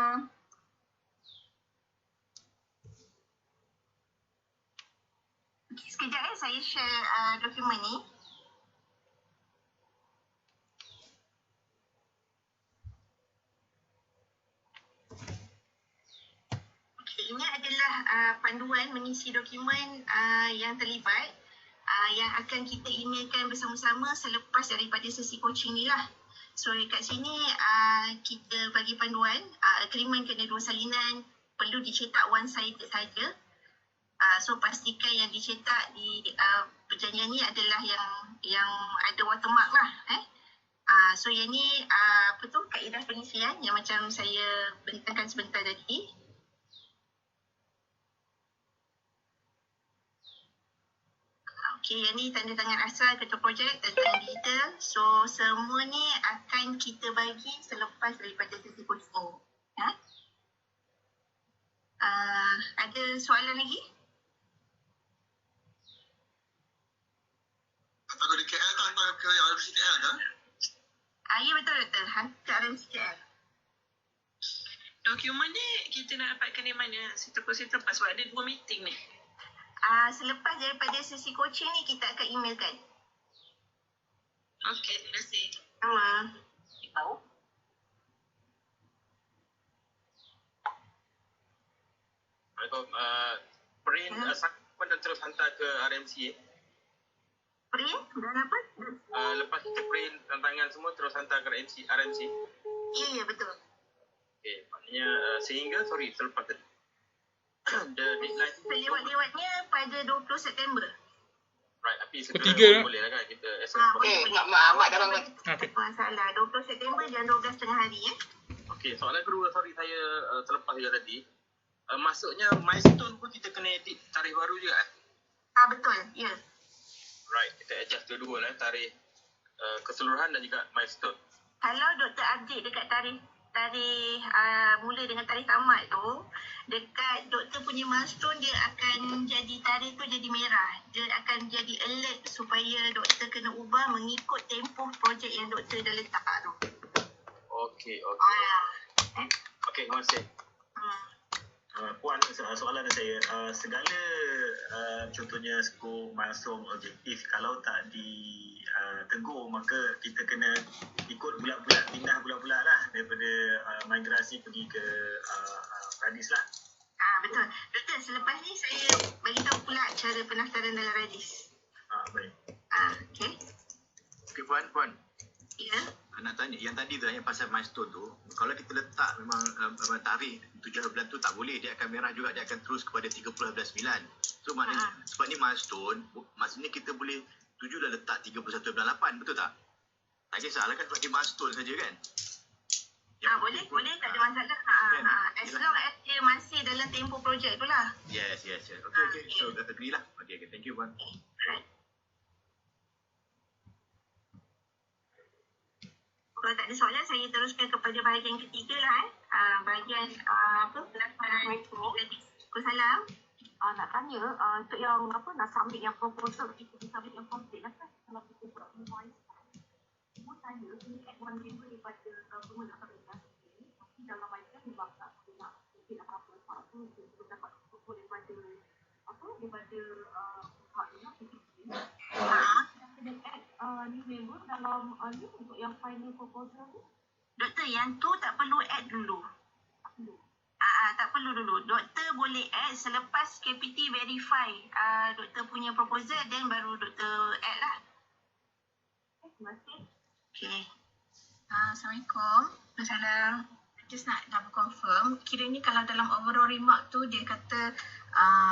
Sekejap saya share dokumen ni. Ini adalah panduan mengisi dokumen yang terlibat yang akan kita emailkan bersama-sama selepas daripada sesi coaching ni lah. So kat sini kita bagi panduan, agreement kena 2 salinan, perlu dicetak one-sided saja. So pastikan yang dicetak di perjanjian ni adalah yang ada watermark lah. So yang ni apa tu kaedah pengisian yang macam saya bentangkan sebentar tadi. Okey, yang ni tanda tangan asal ketua projek, tanda tangan digital. So semua ni akan kita bagi selepas daripada sesi coaching. Ada soalan lagi? Kalau di KL tak hantar ke RMC KL kan? Ya betul. Hantar RMC KL. Dokumen ni kita nak dapatkan di mana? Situ-situ pas sebab ada 2 meeting ni. Selepas daripada sesi coaching ni kita akan emailkan. Okey, terima kasih. Sama. Tahu? Print sakuan dan terus hantar ke RMC. Print dan apa? Lepas kita print tantangan semua terus hantar ke RMC. Ya, betul. Okey, maknanya sehingga selepas tadi. The deadline Selewat-lewatnya pada 20 September. Right, tapi Ketiga boleh lah kan kita Okey, Mak dah bangun. Tak masalah. 20 September jam 12 tengah hari Okey, soalan kedua, sorry saya terlepas je tadi. Maksudnya milestone pun kita kena edit tarikh baru juga Betul, ya. Right, kita adjust dua-dua lah, tarikh keseluruhan dan juga milestone. Kalau doktor update dekat tarikh mula dengan tarikh tamat tu, dekat doktor punya milestone dia akan jadi tarikh tu jadi merah. Dia akan jadi alert supaya doktor kena ubah mengikut tempoh projek yang doktor dah letak tu. Okey. Okey, terima kasih. Puan, soalan saya, segala contohnya skop, milestone, objektif, kalau tak ditegur, maka kita kena ikut bulat-bulat, pindah bulat-bulat lah daripada migrasi pergi ke Radis lah. Betul. Doktor, selepas ni saya bagi tahu pula cara pendaftaran dalam Radis. Baik. Okey. Okey, Puan. Ya. Nak tanya, yang tadi tu yang pasal milestone tu, kalau kita letak memang tarikh 7 bulan tu tak boleh, dia akan merah juga, dia akan terus kepada 30/9. So maknanya sebab ni milestone, maksudnya kita boleh 7 dah letak 31/8, betul tak? Tak kisahlah kan, sebab dia milestone saja kan? Boleh, tak ada masalah. As long as dia masih dalam tempoh projek tu lah. Yes. Okay. So dah agree lah. Okay, thank you, Puan. Right. Kalau tak ada soalan, saya teruskan kepada bahagian ketiga lah. Bahagian pelaksanaan Waalaikumsalam. Nak tanya, untuk yang nak submit yang proposal, kita submit yang complete lah kan? Kalau kita buat invoice, semua saya kena add one member daripada government atau industri. Tapi dalam bahagian memang tak nak bikin apa-apa. Sebab tu kita dapat proposal daripada kena add new member dalam untuk yang final proposal tu? Doktor, yang tu tak perlu add dulu. Tak perlu dulu. Doktor boleh add selepas KPT verify doktor punya proposal, then baru doktor add lah. Terima kasih. Okay. Assalamualaikum. Waalaikumsalam. Just nak double confirm. Kiranya kalau dalam overall remark tu dia kata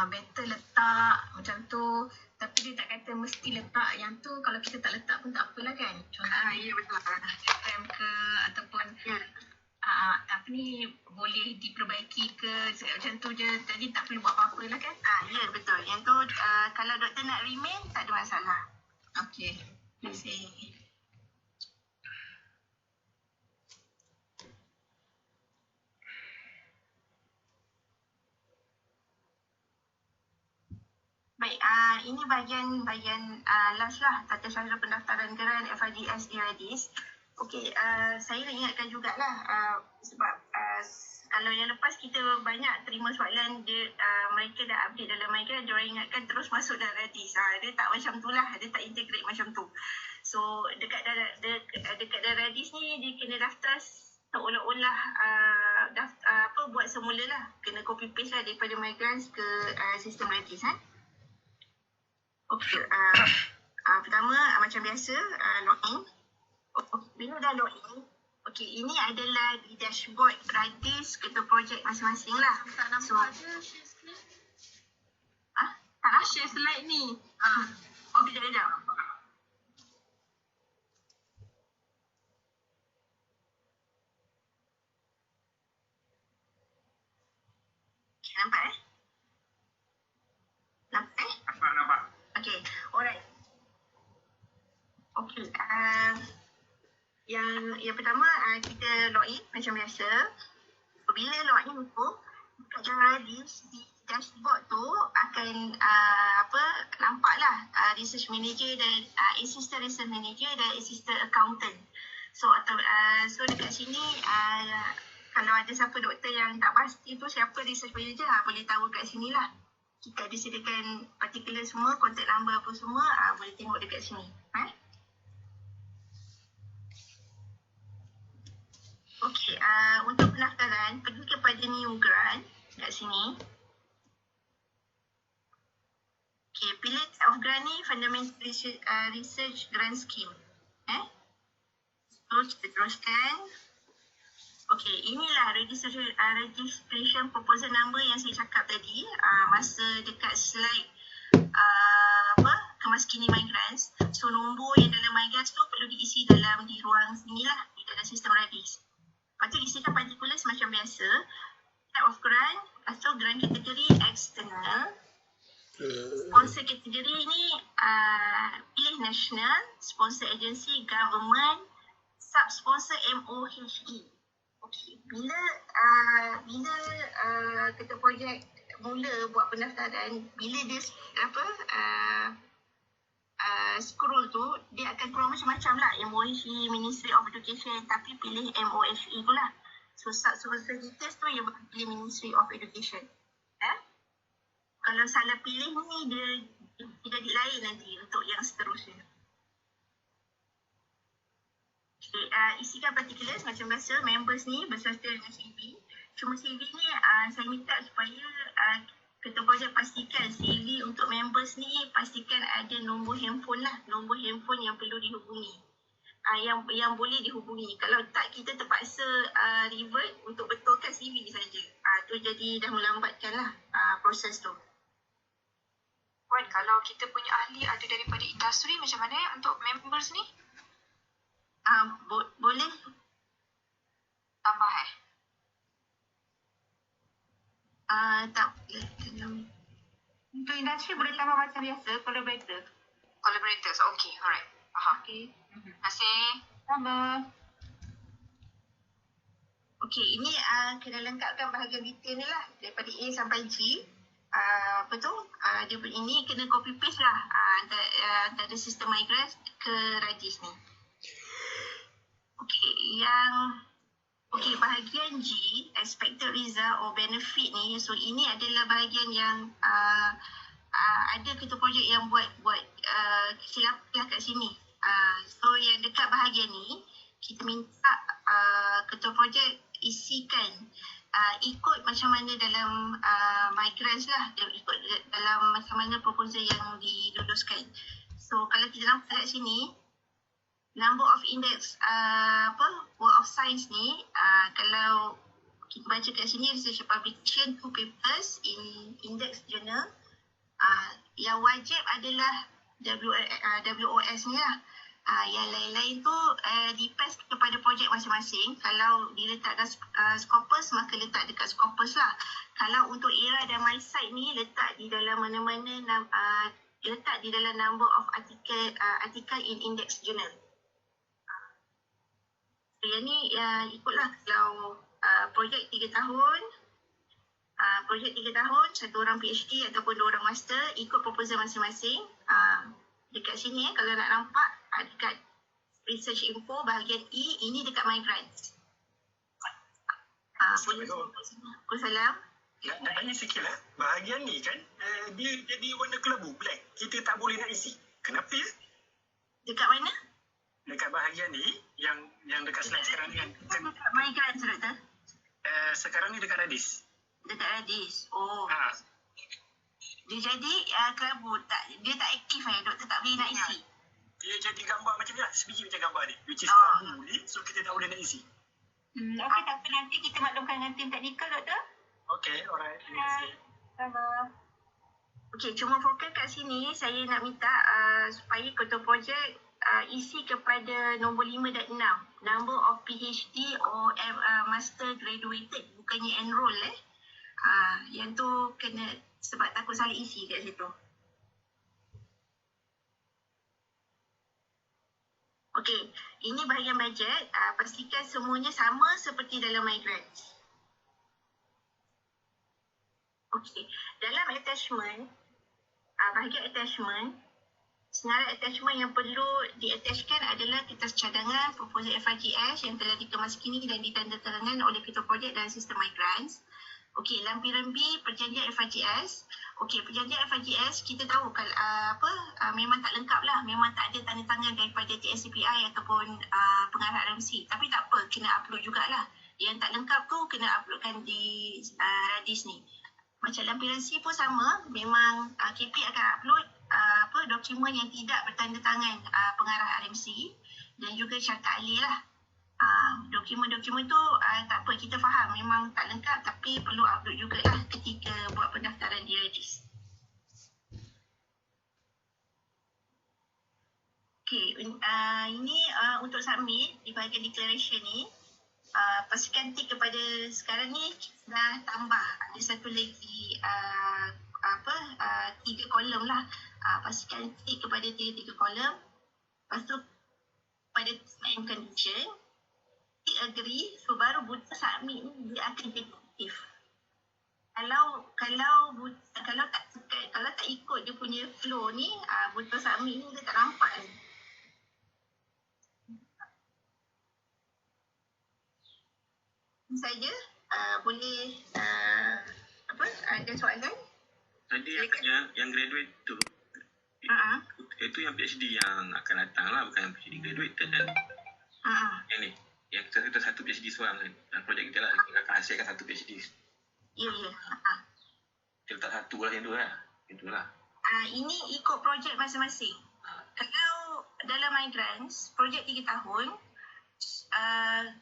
better letak macam tu, tapi dia tak kata mesti letak yang tu. Kalau kita tak letak pun tak apalah kan? Contohnya ya betul. FM ke ataupun apa ni boleh diperbaiki ke macam tu je. Jadi tak perlu buat apa-apa lah kan? Ya betul. Yang tu kalau doktor nak remain tak ada masalah. Okay. Terima kasih. Baik, ini bahagian last lah, tata cara pendaftaran geran FRGS di Radis. Okey, saya nak ingatkan jugalah sebab kalau yang lepas kita banyak terima soalan, mereka dah update dalam Migran, diorang ingatkan terus masuk dalam Radis. Dia tak macam tu lah, dia tak integrate macam tu. So dekat dalam Radis ni dia kena daftar seolah-olah buat semula lah. Kena copy paste lah daripada Migrants ke sistem Radis. Okey, pertama macam biasa login. Bila dah login, okey, ini adalah di dashboard Radis ketua projek masing-masing lah. Tak nampak so, ada share screen? Tak share slide ni. Kejap. Nampak Nampak? Okay, alright. Okay, yang pertama kita login macam biasa. Bila login tu, kat Radis di dashboard tu akan nampaklah research manager dan assistant research manager dan assistant accountant. So dekat sini kalau ada siapa doktor yang tak pasti tu siapa research manager boleh tahu kat sini lah. Kita ada sediakan particular semua, contact number apa semua, boleh tengok dekat sini. Okey, untuk pendaftaran, pergi kepada new grant kat sini. Okey, pilih type of grant ni Fundamental Research Grant Scheme. So, kita teruskan. Okey, inilah registration proposal number yang saya cakap tadi masa dekat slide kemaskini migrants. So nombor yang dalam migrants tu perlu diisi di ruang sinilah, di dalam sistem Radis. Lepas tu isikan particulars macam biasa. Type of grant, lepas tu grant kategori external. Sponsor kategori ni pilih national, sponsor agency government, sub-sponsor MOHE. Okey, bila ketua projek mula buat pendaftaran, bila dia scroll tu, dia akan keluar macam-macam lah, MOHE, Ministry of Education, tapi pilih MOHE tu lah. So sub-sponsor details tu yang pilih Ministry of Education. Kalau salah pilih ni, dia jadi lain nanti untuk yang seterusnya. Okay, isikan particulars macam biasa, members ni berserta dengan CV. Cuma CV ni saya minta supaya ketua projek pastikan CV untuk members ni, pastikan ada nombor handphone lah, nombor handphone yang perlu dihubungi, yang boleh dihubungi. Kalau tak, kita terpaksa revert untuk betulkan CV saja. Tu jadi dah melambatkan lah proses tu. Puan, kalau kita punya ahli ada daripada industri, macam mana untuk members ni? Boleh tambah tak. Untuk industri boleh tambah macam biasa, collaborators, okay, alright, faham. Okay, terima kasih. Tambah. Okay, ini kena lengkapkan bahagian detail ni lah, daripada A sampai G. Dia ini kena copy paste lah antara sistem migrant ke Radis ni. Bahagian G, expected result or benefit ni, so ini adalah bahagian yang ada ketua projek yang buat silap lah kat sini. So yang dekat bahagian ni, kita minta ketua projek isikan ikut macam mana dalam migrants lah, ikut dalam macam mana proposal yang diluluskan. So kalau kita nampak kat sini, number of index work of science ni, kalau kita baca kat sini, research publication 2 papers in index journal, yang wajib adalah WOS ni lah. Yang lain-lain tu depends kepada projek masing-masing. Kalau diletakkan Scopus, maka letak dekat Scopus lah. Kalau untuk ERA dan MySite ni, letak di dalam mana-mana, letak di dalam number of article in index journal. Yang ni ikutlah, kalau projek 3 tahun, satu orang PhD ataupun 2 orang master, ikut proposal masing-masing. Dekat sini kalau nak nampak, dekat research info bahagian E, ini dekat migrants. Salam. Nak tanya sikit lah, bahagian ni kan, dia jadi warna kelabu, black. Kita tak boleh nak isi. Kenapa ya? Dekat mana? Dekat bahagian ni, yang dekat slide sekarang ni kan. Dekat migrants, Doktor? Sekarang ni dekat Radis. Dekat Radis, oh. Dia jadi kelabu, dia tak aktif Doktor tak boleh nak isi. Dia jadi gambar macam ni lah, sebiji macam gambar ni. Which is kelabu ni, so kita tak boleh nak isi. Okey, tapi nanti kita maklumkan dengan tim teknikal, Doktor. Okey, alright. Terima kasih. Sama. Okey, cuma fokus kat sini, saya nak minta supaya ketua projek isi kepada nombor 5 dan 6. Number of PhD or master graduated, bukannya enroll yang tu kena, sebab takut salah isi kat situ. Okey, ini bahagian bajet. Pastikan semuanya sama seperti dalam migrants. Okey, dalam attachment, bahagian attachment, senarai attachment yang perlu di-attachkan adalah kertas cadangan proposal FRGS yang telah dikemaskini dan ditandatangan oleh ketua projek dan sistem migrants. Okey, lampiran B, perjanjian FRGS. Okey, perjanjian FRGS kita tahu kalau memang tak lengkap lah, memang tak ada tanda tangan daripada TSCPI ataupun pengarah RMC. Tapi tak apa, kena upload jugalah. Yang tak lengkap tu kena uploadkan di Radis ni. Macam lampiran C pun sama, memang KP akan upload dokumen yang tidak bertanda tangan pengarah RMC dan juga syarikat ahli lah. Dokumen-dokumen tu tak apa, kita faham memang tak lengkap, tapi perlu upload jugalah ketika buat pendaftaran di Radis. Okay, ini untuk submit di bahagian declaration ni, pastikan tik kepada sekarang ni dah tambah ada satu lagi 3 kolom lah. Pastikan tik kepada 3 kolom. Lepas tu pada term and condition, tik agree, so baru buta submit ni dia akan jadi aktif. Kalau tak ikut dia punya flow ni, buta submit ni dia tak nampak ni. Saja boleh ada soalan? Tadi yang graduate tu itu yang PhD yang akan datang lah, bukan yang PhD graduated kan. Yang ni yang kita satu PhD seorang kan, dan projek kita lah kita akan hasilkan satu PhD. Ya. Kita letak satu lah yang tu lah. Itulah. Ini ikut projek masing-masing. Kalau dalam migrants projek 3 tahun,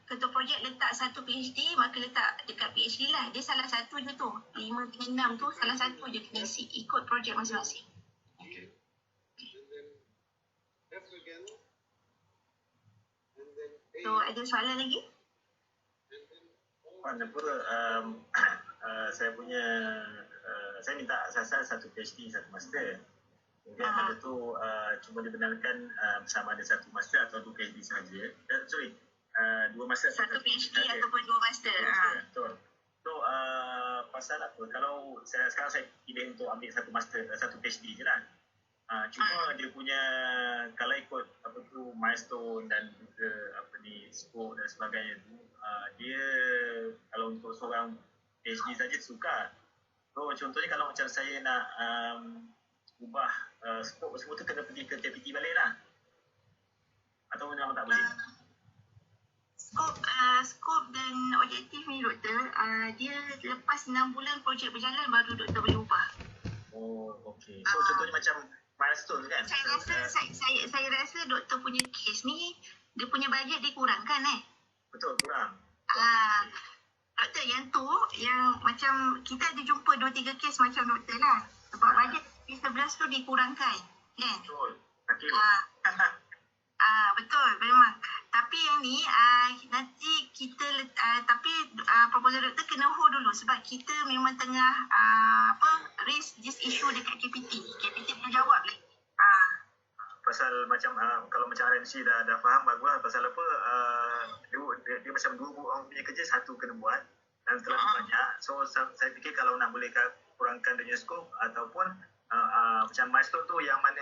ketua projek letak satu PhD, maka letak dekat PhD lah. Dia salah satu je tu. 5 dengan 6 tu salah satu je kena isi. Ikut projek masing-masing. Okay. So, ada soalan lagi? Saya punya, saya minta asal satu PhD, satu master. Kemudian ada tu cuma dibenarkan sama ada satu master atau 2 PhD sahaja. 2 master. Satu PhD ataupun 2 master. Betul. So, pasal apa? Kalau sekarang saya pilih untuk ambil satu master, satu PhD je lah. Cuma dia punya, kalau ikut apa tu milestone dan juga scope dan sebagainya tu, dia kalau untuk seorang PhD saja suka. So, contohnya kalau macam saya nak ubah scope semua tu kena pergi ke KPT balik lah. Atau memang tak boleh? Skop dan objektif ni doktor, dia lepas 6 bulan projek berjalan baru doktor boleh ubah. Oh, okey. So contohnya macam milestone kan? Saya rasa doktor punya kes ni, dia punya bajet dikurangkan Betul, kurang. Doktor yang tu, yang macam kita ada jumpa 2-3 kes macam doktor lah. Sebab bajet P11 tu dikurangkan kan? Betul. Betul, memang. Tapi yang ni nanti kita tapi proposal doktor kena hold dulu sebab kita memang tengah raise this issue dekat KPT. KPT belum jawab lagi. Pasal macam kalau macam RMC dah faham bagus lah. Pasal apa dia macam 2 orang punya kerja, satu kena buat dan terlalu banyak. So saya fikir kalau nak boleh kurangkan dia scope ataupun macam milestone tu yang mana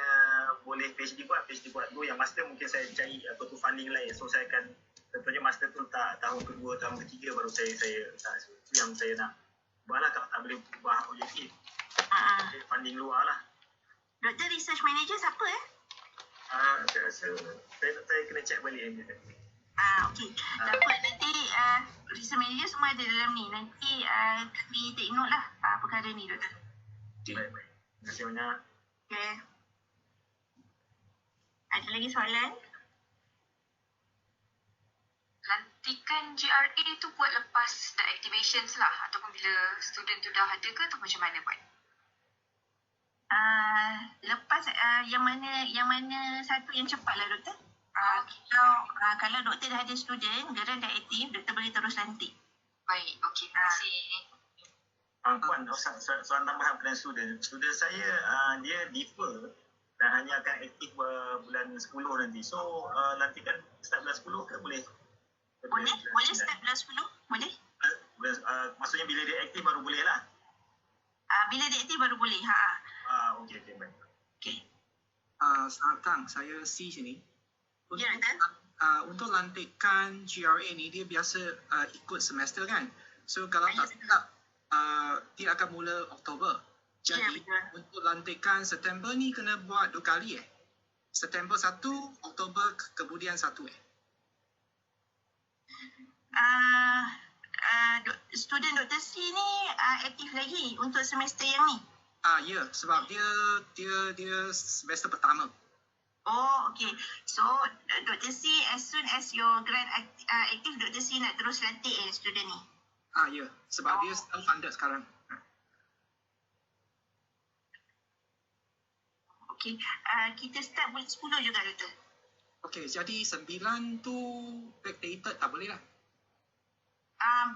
boleh PhD buat dulu, yang master mungkin saya cari apa tu funding lain. So saya akan tentunya master tu tak tahun kedua, tahun ketiga baru saya tak. So, itu yang saya nak buat lah. Kalau tak boleh ubah objektif, funding luar lah. Doktor research manager siapa Saya rasa saya kena check balik yang dia tadi. Okey. Tak apa, nanti research manager semua ada dalam ni. Nanti kami take note lah perkara ni doktor. Baik. Terima kasih banyak. Okay. Ada lagi soalan? Lantikan GRA tu buat lepas the activations lah ataupun bila student tu dah ada ke atau macam mana buat? Lepas yang mana satu yang cepat lah doktor. Kalau doktor dah ada student, geran dah aktif, doktor boleh terus lantik. Baik, okey. Terima kasih. Puan, soalan tambahan kepada student. Student saya dia defer dan hanya akan aktif bulan 10 nanti. So lantikan start bulan 10 ke boleh? Boleh start bulan 10? Boleh? Maksudnya bila dia aktif baru boleh lah? Bila dia aktif baru boleh. Okey, baik. Okey. Selamat datang, saya C sini. Ya, untuk lantikan GRA ni dia biasa ikut semester kan? So kalau tak silap dia akan mula Oktober. Jadi untuk lantikan September ni kena buat 2 kali September 1, Oktober kemudian 1 student Dr. C ni aktif lagi untuk semester yang ni? Ya, sebab dia semester pertama. Oh, okay. So, Dr. C, as soon as your grant aktif, Dr. C nak terus lantik student ni? Ya, sebab dia self-funded sekarang. Okay. Kita start bulan 10 juga, Doktor? Okey, jadi 9 tu backdated tak boleh lah.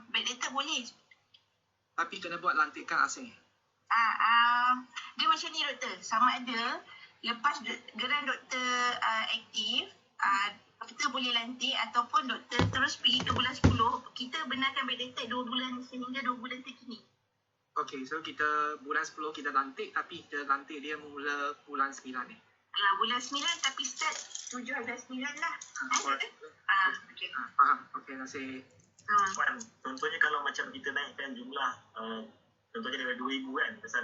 Backdated boleh. Tapi kena buat lantikan asing. Dia macam ni doktor. Sama ada lepas geran doktor aktif, doktor boleh lantik ataupun doktor terus pergi ke bulan 10, kita benarkan backdated 2 bulan sehingga 2 bulan terkini. Okey, so kita bulan 10 kita lantik tapi kita lantik dia mula bulan 9 ni. Bulan 9 tapi start 7/9 lah. Okey. Faham. Okey, terima kasih. Puan, contohnya kalau macam kita naikkan jumlah, contohnya dari 2,000 kan, pasal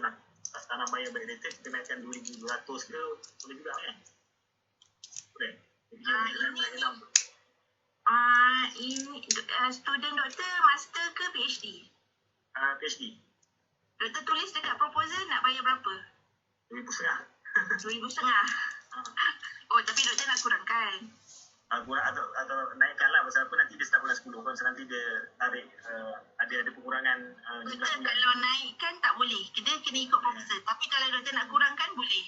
nak bayar backdated, kita naikkan 2,200 ke, boleh juga kan? Boleh? Ini student doktor master ke PhD? PhD. Doktor tulis dekat proposal nak bayar berapa? 2,500. 2,500. Oh, tapi doktor nak kurangkan. Kurang atau naikkan lah, pasal apa nanti dia start bulan 10 kan, so nanti dia tarik ada pengurangan jumlah bulan. Kalau naikkan tak boleh, kita kena ikut proposal. Tapi kalau doktor nak kurangkan boleh.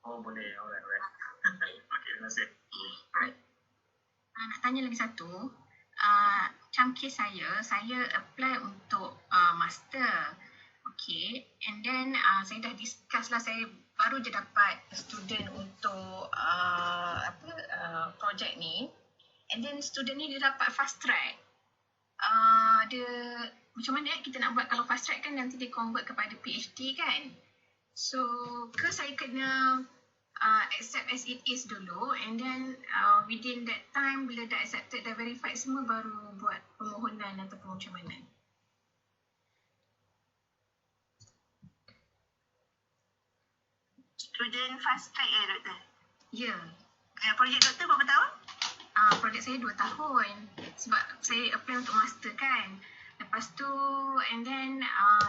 Oh boleh, alright. Okey, terima kasih. Nak tanya lagi satu, macam kes saya apply untuk master. Okay, and then saya dah discuss lah, saya baru je dapat student untuk projek ni, and then student ni dia dapat fast track. Dia macam mana kita nak buat kalau fast track kan nanti dia convert kepada PhD kan? So ke saya kena accept as it is dulu, and then within that time bila dah accepted, dah verified semua, baru buat permohonan ataupun macam mana? Student fast track doktor? Ya. Projek doktor berapa tahun? Projek saya 2 tahun. Sebab saya apply untuk master kan. Lepas tu, and then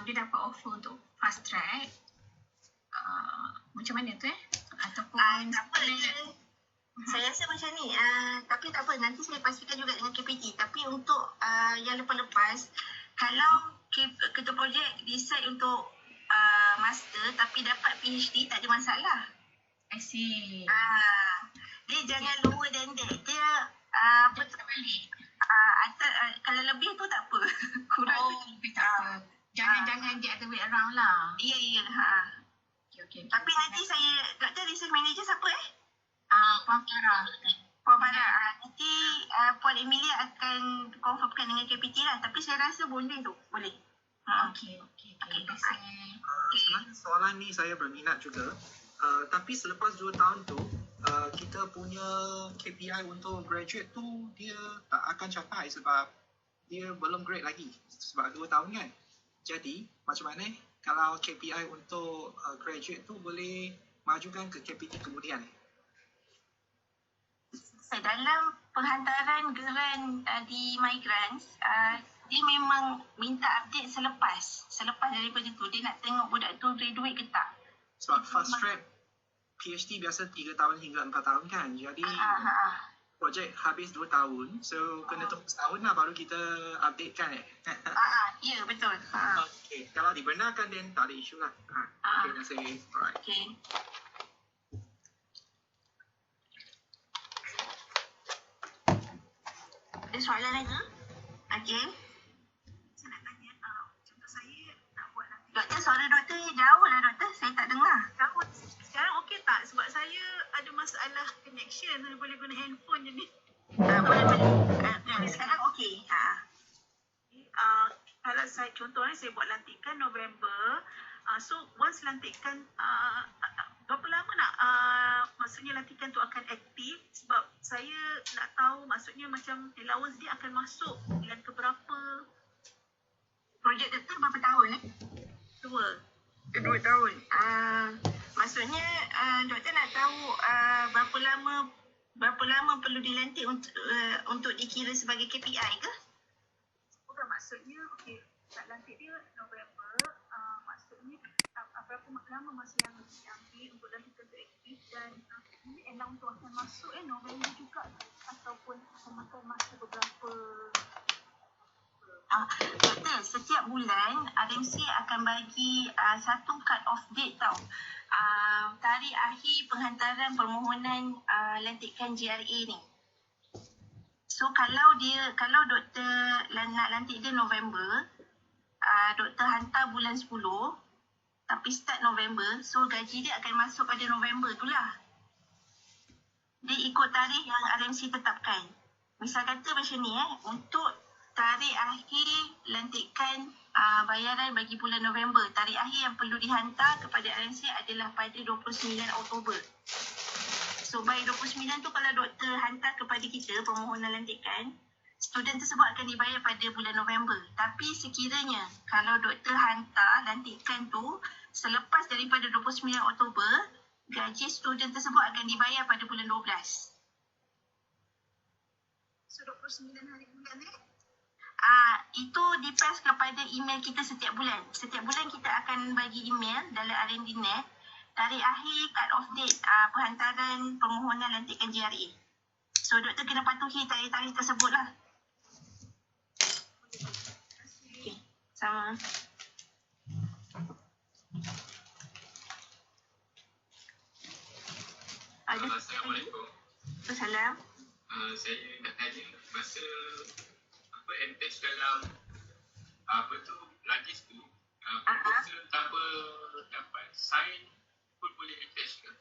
dia dapat offer untuk fast track. Macam mana tu Ataupun tak apa, saya rasa macam ni, tapi tak apa, nanti saya pastikan juga dengan KPT. Tapi untuk yang lepas-lepas, kalau ketua projek decide untuk master tapi dapat PhD, tak ada masalah. I see. Dia jangan lower than that. Dia balik. Kalau lebih tu tak apa. Kurang tu lebih tak apa. Jangan the other way around lah. Ya. Okay. Tapi nanti saya, doktor research manager siapa Puan Farah. Puan Farah. Nanti Puan Emilia akan confirmkan dengan KPT lah. Tapi saya rasa boleh tu. Boleh. Okay. Terima kasih. Sebenarnya soalan ni saya berminat juga. Tapi selepas 2 tahun tu, kita punya KPI untuk graduate tu dia tak akan capai sebab dia belum grade lagi sebab 2 tahun kan. Jadi macam mana kalau KPI untuk graduate tu boleh majukan ke KPT kemudian? Dalam penghantaran geran di Migrants, dia memang minta update selepas daripada tu. Dia nak tengok budak tu graduate ke tak. Sebab fast track PhD biasa 3 tahun hingga 4 tahun kan. Jadi projek habis 2 tahun. So kena tunggu setahun lah baru kita update kan Ya, betul. Okay. Kalau dibenarkan then tak ada isu lah. Okay, terima kasih. Alright. Okay. Ada soalan lagi? Okay. Saya nak tanya, contoh saya nak buat nanti. Doktor, suara doktor jauh lah doktor. Saya tak dengar. Jauh. Sekarang okey tak? Sebab saya ada masalah connection. Saya boleh guna handphone je ni. Boleh. Sekarang okey. Kalau saya contohnya saya buat lantikan November. So once lantikan, berapa lama nak maksudnya lantikan tu akan aktif? Sebab saya nak tahu maksudnya macam allowance dia akan masuk bulan ke berapa? Projek doktor berapa tahun 2 tahun. Maksudnya doktor nak tahu berapa lama perlu dilantik untuk dikira sebagai KPI ke? Bukan, maksudnya okey, nak lantik dia November, maksudnya berapa lama masa yang diambil untuk lantikan tu aktif, dan ini allowance tu akan masuk November juga ataupun akan makan masa beberapa? Doktor, setiap bulan RMC akan bagi satu cut off date tau. tarikh akhir penghantaran permohonan lantikan GRA ni. So kalau doktor nak lantik dia November, doktor hantar bulan 10 tapi start November, so gaji dia akan masuk pada November tu lah. Dia ikut tarikh yang RMC tetapkan. Misal kata macam ni, untuk tarikh akhir lantikan bayaran bagi bulan November, tarikh akhir yang perlu dihantar kepada RMC adalah pada 29 Oktober. So by 29 tu kalau doktor hantar kepada kita permohonan lantikan, student tersebut akan dibayar pada bulan November. Tapi sekiranya kalau doktor hantar lantikan tu selepas daripada 29 Oktober, gaji student tersebut akan dibayar pada bulan 12. So 29 hari bulan ni? Itu depends kepada email kita setiap bulan. Setiap bulan kita akan bagi email dalam R&D Net tarikh akhir cut off date penghantaran permohonan lantikan GRA. So doktor kena patuhi tarikh-tarikh tersebut lah. Okay, sama. Assalamualaikum. Assalam. Saya nak tanya masa MTech dalam lagis tu, proposal tanpa dapat sign pun boleh attach ke?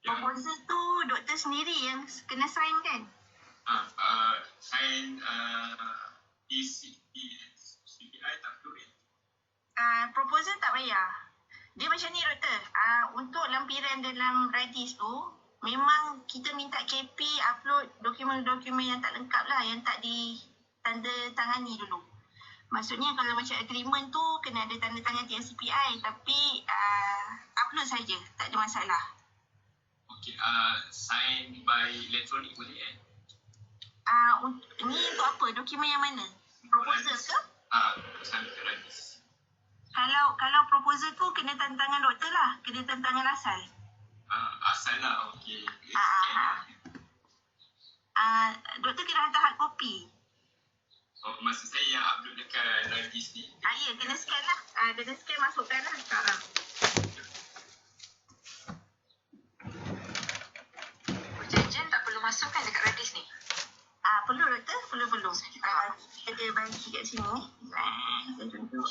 Proposal tu doktor sendiri yang kena sign kan? Sign CPI tak perlu. Proposal tak payah. Dia macam ni doktor, untuk lampiran dalam Radis tu, memang kita minta KP upload dokumen-dokumen yang tak lengkap lah, yang tak ditanda tangani dulu. Maksudnya kalau macam agreement tu kena ada tanda tangan TNCPI, tapi upload saja, tak ada masalah. Okay, sign by electronic boleh kan? Ni untuk apa? Dokumen yang mana? Proposal ke? Sign by Radis. Kalau proposal tu kena tanda tangan doktor lah, kena tanda tangan asal. Asal lah, okey. Doktor kena hantar hard copy. Oh, maksud saya yang upload dekat Radis ni. Ya, kena scan lah. Kena scan masukkan lah. Perjanjian tak perlu masukkan dekat Radis ni? Perlu doktor, perlu. Kita ada bagi kat sini. Saya tunjuk.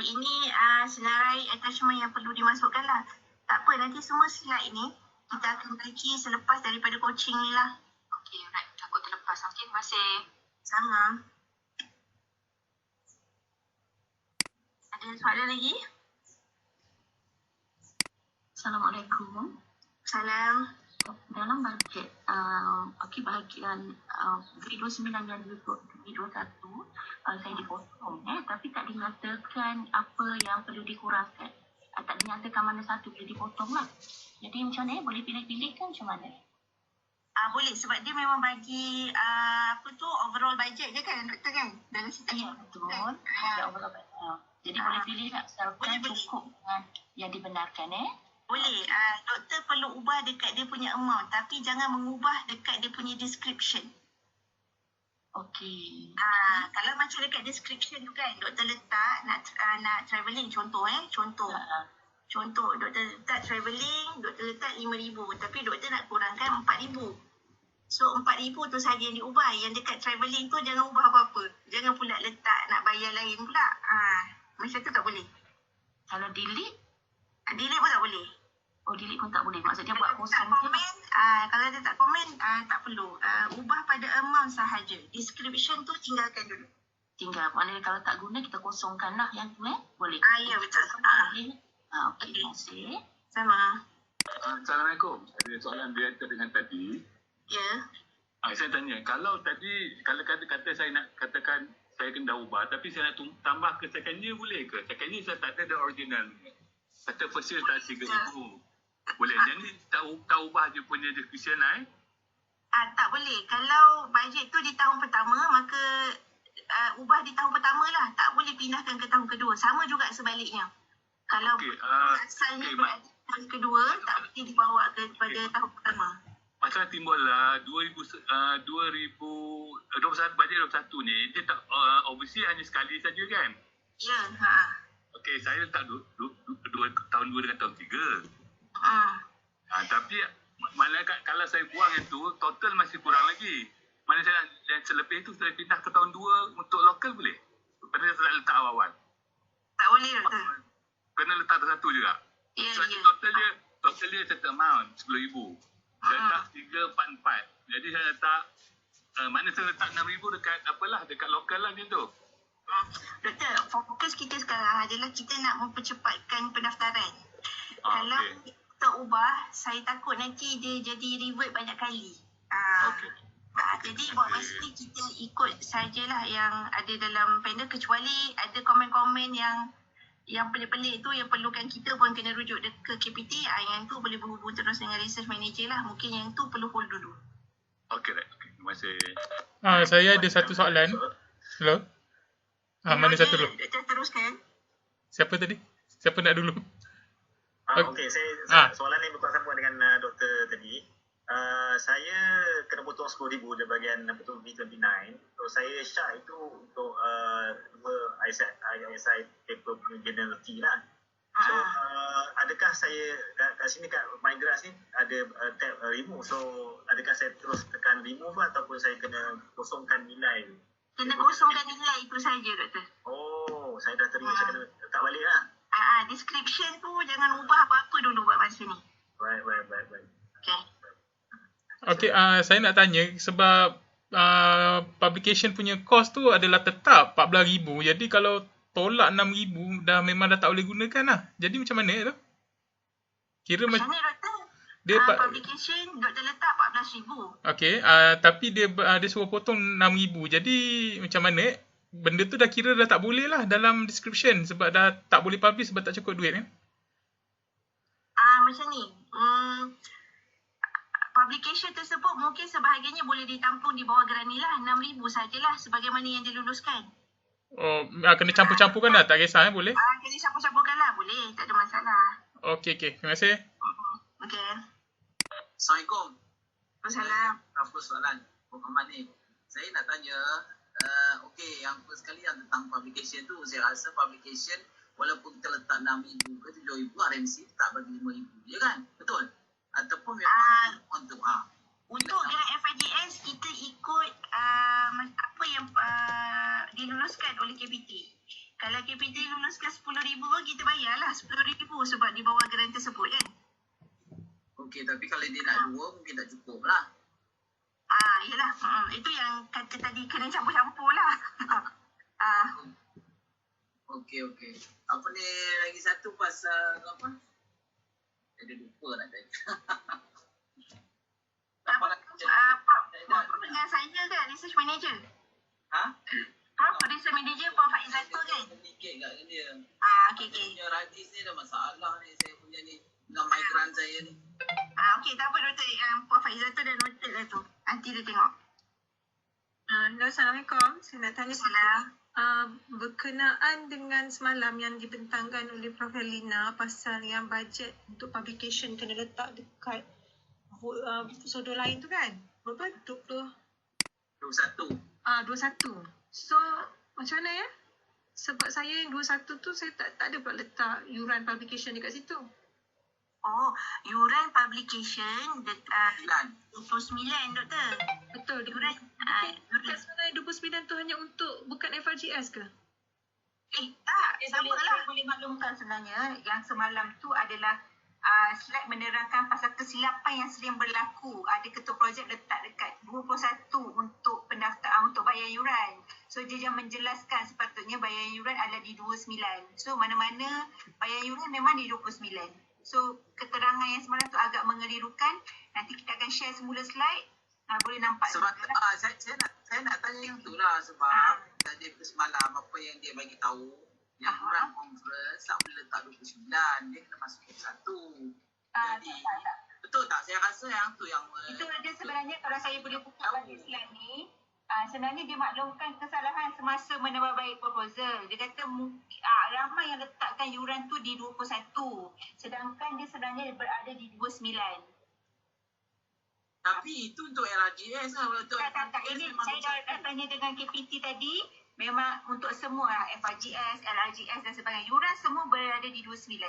Ini senarai attachment yang perlu dimasukkan lah. Tak apa, nanti semua slide ni kita akan bagi selepas daripada coaching ni lah. Okay, alright. Takut terlepas. Okay, terima kasih. Sama. Ada soalan lagi? Assalamualaikum. Salam. Dalam bajet bahagian V29 dan V21 saya dipotong tapi tak dinyatakan apa yang perlu dikurangkan. Tak dinyatakan mana satu boleh dipotong lah. Jadi macam mana? Boleh pilih-pilih kan macam mana? Boleh, sebab dia memang bagi overall budget je kan doktor kan? Dalam setiap betul. Overall budget. Jadi boleh pilih tak asalkan cukup dengan yang dibenarkan Boleh. Doktor perlu ubah dekat dia punya amount tapi jangan mengubah dekat dia punya description. Okey. Kalau macam dekat description tu kan, doktor letak nak travelling contoh. Contoh doktor letak travelling, doktor letak 5,000 tapi doktor nak kurangkan 4,000. So 4,000 tu saja yang diubah. Yang dekat travelling tu jangan ubah apa-apa. Jangan pula letak nak bayar lain pula. Macam tu tak boleh. Kalau delete? Delete pun tak boleh. Oh, delete pun tak boleh. Maksudnya buat kosong je. Kalau dia tak komen, tak perlu. Ubah pada amount sahaja. Description tu tinggalkan dulu. Tinggal. Maknanya kalau tak guna, kita kosongkan lah yang tu boleh. Ya, betul. Okey, terima kasih. Sama. Assalamualaikum. Ada soalan related dengan tadi. Ya. Saya tanya, kalau kata saya nak katakan saya kena ubah, tapi saya nak tambah ke second year boleh ke? Second year saya tak ada original. Kata first year tak 3,000. Boleh. Jadi tak ubah je punya description tak boleh. Kalau bajet tu di tahun pertama, maka ubah di tahun pertama lah. Tak boleh pindahkan ke tahun kedua. Sama juga sebaliknya. Kalau asalnya tahun kedua, tak boleh dibawa kepada tahun pertama. pasal timbullah 2021 bajet 21 ni dia tak obviously hanya sekali saja kan. Ya. Okey, saya letak 2 tahun 2 dengan tahun 3. Tapi mana kalau saya buang yang tu total masih kurang lagi. Mana saya yang selebih tu saya pindah ke tahun 2 untuk lokal boleh? Pada saya letak awal. Tak boleh doktor. Kena letak satu juga. Ya, So ya. total dia satu amount 10,000. Saya letak 344. Jadi saya letak mana saya letak 6,000 dekat apalah dekat lokal lah macam tu. Doktor, fokus kita sekarang adalah kita nak mempercepatkan pendaftaran. Kalau kita ubah, saya takut nanti dia jadi revert banyak kali. Jadi buat masa ni kita ikut sajalah yang ada dalam panel, kecuali ada komen-komen yang pelik-pelik tu yang perlukan kita pun kena rujuk ke KPT. Yang tu boleh berhubung terus dengan research manager lah. Mungkin yang tu perlu hold dulu. Okey, terima kasih. Saya ada satu soalan. Hello? Mana satu dulu? Teruskan. Siapa tadi? Siapa nak dulu? Okey, saya soalan ni bersambung dengan doktor tadi. Saya kena potong 10,000 di bahagian betul B29. So saya syak itu untuk ISI paper generality lah. So adakah saya kat sini kat MyGrass ni ada tab remove. So adakah saya terus tekan remove ataupun saya kena kosongkan nilai? Kena kosongkan nilai itu saja doktor. Oh, saya dah terima, saya kena letak balik lah. Description tu jangan ubah apa-apa dulu buat masa ni. Baik. Okay. Saya nak tanya sebab publication punya cost tu adalah tetap 14,000. Jadi kalau tolak 6,000 memang dah tak boleh gunakan lah. Jadi macam mana tu? Kira macam mana doktor? Dia publication doktor letak 14,000. Okey, tapi dia suruh potong 6,000. Jadi macam mana? Benda tu dah kira dah tak boleh lah dalam description sebab dah tak boleh publish sebab tak cukup duit kan? Macam ni. Publication tersebut mungkin sebahagiannya boleh ditampung di bawah gerani lah. 6,000 sajalah sebagaimana yang diluluskan. Oh, kena campur-campurkan lah. Tak kisah boleh? Kena campur-campurkan lah. Boleh. Tak ada masalah. Okey. Terima kasih. Okey. Assalamualaikum. Waalaikumsalam. Apa soalan Muhammad ni? Saya nak tanya, okey, yang first sekali yang tentang publication tu, saya rasa publication walaupun kita letak 6,000 ke 7,000, RMC tak bagi 5,000 je kan? Betul? Ataupun memang untuk untuk dengan FIGS kita ikut apa yang diluluskan oleh KPT. Kalau KPT luluskan 10,000 kita bayarlah 10,000 sebab di bawah geran tersebut kan. Okey, tapi kalau dia nak 2 mungkin tak cukup lah. Yelah. Itu yang kata tadi kena campur-campur lah. Okey. Apa ni lagi satu pasal apa? Saya dah lupa nak tanya. Apa dengan saya kan, research manager? Research manager Puan Faizatul kan? Sedikit kat dia. Okey. Punya radis ni ada masalah ni, saya punya ni. Dengan migran saya ni. Okey, tak apa doktor. Puan Faizatul dah noted lah tu. Nanti dia tengok. Assalamualaikum. Saya nak tanya berkenaan dengan semalam yang dibentangkan oleh Prof. Helena pasal yang bajet untuk publication kena letak dekat sodor lain tu kan? Berapa? 21. 21. So, macam mana ya? Sebab saya yang 21 tu saya tak ada pula letak yuran publication dekat situ. Yuran publication 29 doktor. Betul. Yuran sebenarnya 29 tu hanya untuk bukan FRGS ke? Tak. Saya boleh maklumkan sebenarnya yang semalam tu adalah slide menerangkan pasal kesilapan yang sering berlaku. Ada ketua projek letak dekat 21 untuk pendaftaran untuk bayar yuran. So dia menjelaskan sepatutnya bayar yuran adalah di 29. So mana-mana bayar yuran memang di 29. So keterangan yang semalam tu agak mengelirukan. Nanti kita akan share semula slide. Boleh nampak. Sebab saya nak tanya yang tu lah. Sebab tadi semalam apa yang dia bagi tahu, yang orang conference tak boleh letak 29. Dia kena masuk 21. Jadi betul tak? Saya rasa yang tu yang itu dia sebenarnya kalau saya boleh buka balik slide ni. Sebenarnya dia maklumkan kesalahan semasa menambahbaik proposal. Dia kata ramai yang letakkan yuran tu di 21. Sedangkan dia sebenarnya berada di 29. Tapi itu untuk LRGS lah. Untuk tak. Ini saya dah tanya dengan KPT tadi. Memang untuk semua lah, FRGS, LRGS dan sebagainya. Yuran semua berada di 29.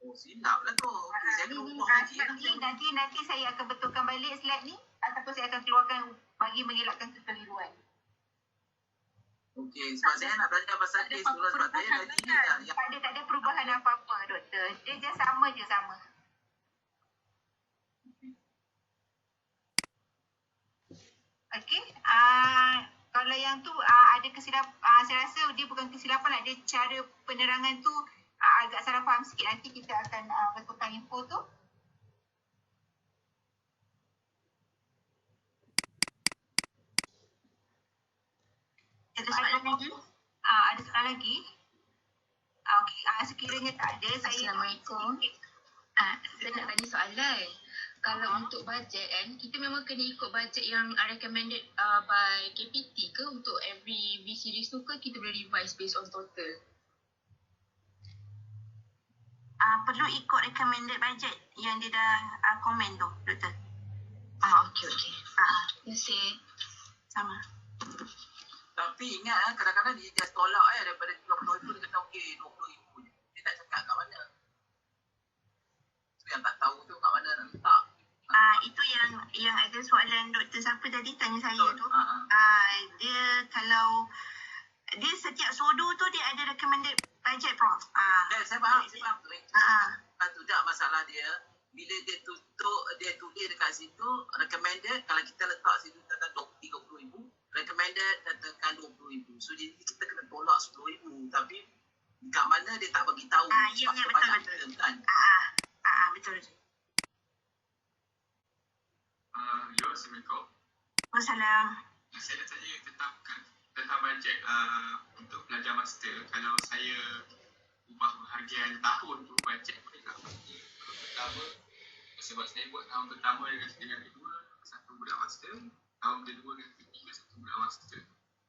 Oh, silap lah tu. Okay, saya akan ubah lagi. Nanti saya akan betulkan balik slide ni. Ataupun saya akan keluarkan bagi mengelakkan kekeliruan. Okey, sebab saya nak tanya pasal kes dulu sebab saya dah gini dah. Tak ada perubahan apa-apa, doktor. Dia je sama. Okey, kalau yang tu ada kesilapan, saya rasa dia bukan kesilapan, ada cara penerangan tu agak salah faham sikit. Nanti kita akan betulkan info tu. Ada soalan lagi? Ada soalan lagi? Okey, sekiranya tak ada, saya... Assalamualaikum. Saya nak tanya soalan. Kalau untuk bajet kan, kita memang kena ikut bajet yang recommended by KPT ke untuk every V series tu ke kita boleh revise based on total? Perlu ikut recommended budget yang dia dah komen tu, doktor. Okey. Terima kasih. Sama. Tapi ingat kadang-kadang dia just tolak daripada 30 ribu dia kata okey 20 ribu je. Dia tak cakap kat mana. So yang tak tahu tu kat mana nak letak. Itu yang ada soalan doktor siapa tadi tanya saya tu. Dia kalau dia setiap sodo tu dia ada recommended budget Prof. Saya faham tu. Tak masalah dia. Bila dia tulis dekat situ recommended, kalau kita letak situ katakan 30 ribu, recommended katakan 20 ribu. So jadi kita kena tolak 10 ribu. Tapi kat mana dia tak bagi tahu. Ya betul. Kan? Betul. Yo, Assalamualaikum. Waalaikumsalam. Saya nak tanya tentang bajet untuk pelajar master. Kalau saya ubah bahagian tahun tu, bajet boleh tak? Pertama, sebab saya buat tahun pertama dengan kedua, satu budak master. Tahun kedua dengan ketiga, satu budak master.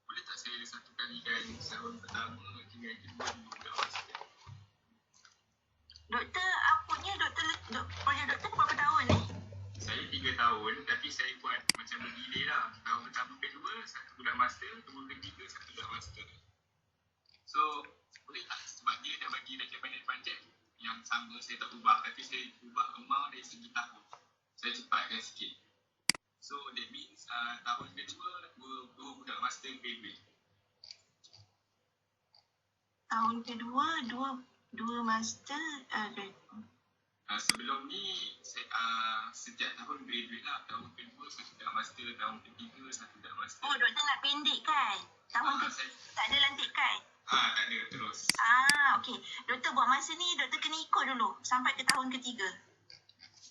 Boleh tak saya satu kalikan tahun pertama dengan kedua budak master? Doktor, projek doktor berapa tahun ni? Saya 3 tahun, tapi saya buat macam bergilih lah. Tahun pertama kedua, satu budak master. Tahun ketiga, satu budak master. So, boleh tak? Sebab dia dah bagi recommended budget yang sama, saya tak ubah. Tapi saya ubah amount dari segi tahun. Saya cepatkan sikit. So, that means tahun kedua, dua budak master graduate. Tahun kedua, dua master graduate. Sebelum ni, setiap tahun graduate lah. Tahun kedua, satu budak master. Tahun ketiga, satu budak master. Oh, doktor nak pendek kan? Tahun ketiga tak ada lantikan? Tak ada, terus. Okey. Doktor buat masa ni, doktor kena ikut dulu sampai ke tahun ketiga.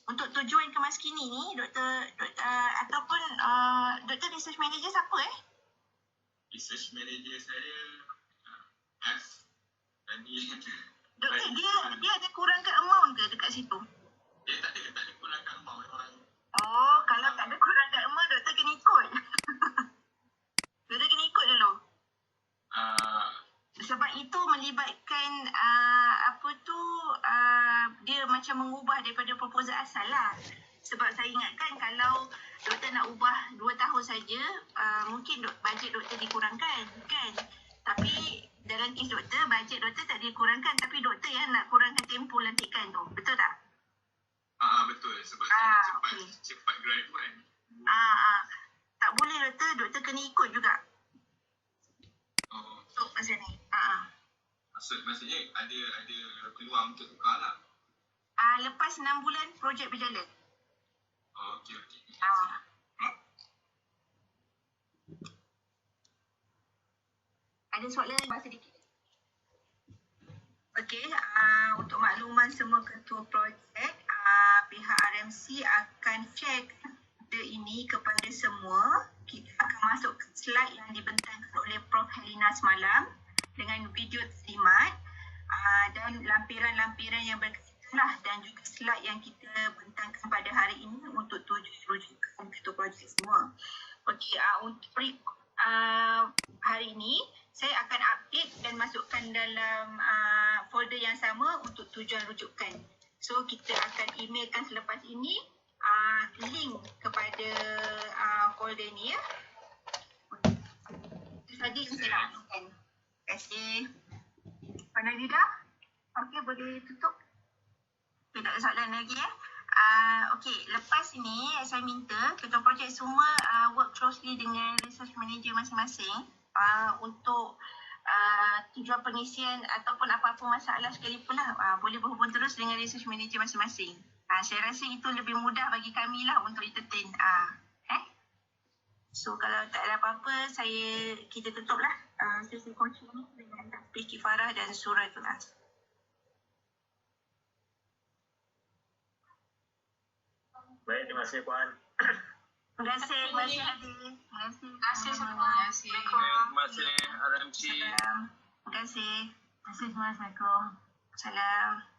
Untuk tujuan kemaskini ni, doktor ataupun doktor research manager siapa Research manager saya F. Tadi doktor dia ada kurangkan amount ke dekat situ? Dia tak ada kurangkan amount orang. Oh, kalau tak ada kurangkan amount, doktor kena ikut. Doktor kena ikut dulu. Sebab itu melibatkan dia macam mengubah daripada proposal asal lah. Sebab saya ingatkan kalau doktor nak ubah 2 tahun saja, mungkin bajet doktor dikurangkan kan. Tapi dalam kes doktor, bajet doktor tak dikurangkan, tapi doktor yang nak kurangkan tempoh lantikan tu. Betul tak? Betul. Sebab saya cepat graduate. Tak boleh doktor kena ikut juga. So macam ni. Maksudnya ada peluang untuk tukar lah. Lepas 6 bulan projek berjalan. Okey. Ada soalan bahasa sedikit. Okey, untuk makluman semua ketua projek, pihak RMC akan share ini kepada semua. Kita akan masuk ke slide yang dibentangkan oleh Prof. Helena semalam dengan video terlimat dan lampiran-lampiran yang berkaitan dan juga slide yang kita bentangkan pada hari ini untuk tujuan rujukan ketua projek semua. Okey, untuk hari ini saya akan update dan masukkan dalam folder yang sama untuk tujuan rujukan. So kita akan emailkan selepas ini link kepada folder ni ya. Itu saja yang saya nak amalkan. Terima kasih. Puan Nazida? Okey, boleh tutup. Okay, tak ada soalan lagi ya. Okey, lepas ini saya minta ketua projek semua work closely dengan research manager masing-masing untuk tujuan pengisian ataupun apa-apa masalah sekalipun lah, boleh berhubung terus dengan research manager masing-masing. Saya rasa itu lebih mudah bagi kami lah untuk entertain. So kalau tak ada apa-apa, kita tutup lah sesi coaching ni dengan Tasbih Kifarah dan Suratul As. Baik, terima kasih Puan. Terima kasih, terima kasih Adi. Terima kasih semua. Terima kasih RMC. Terima kasih. Assalamualaikum. Salam.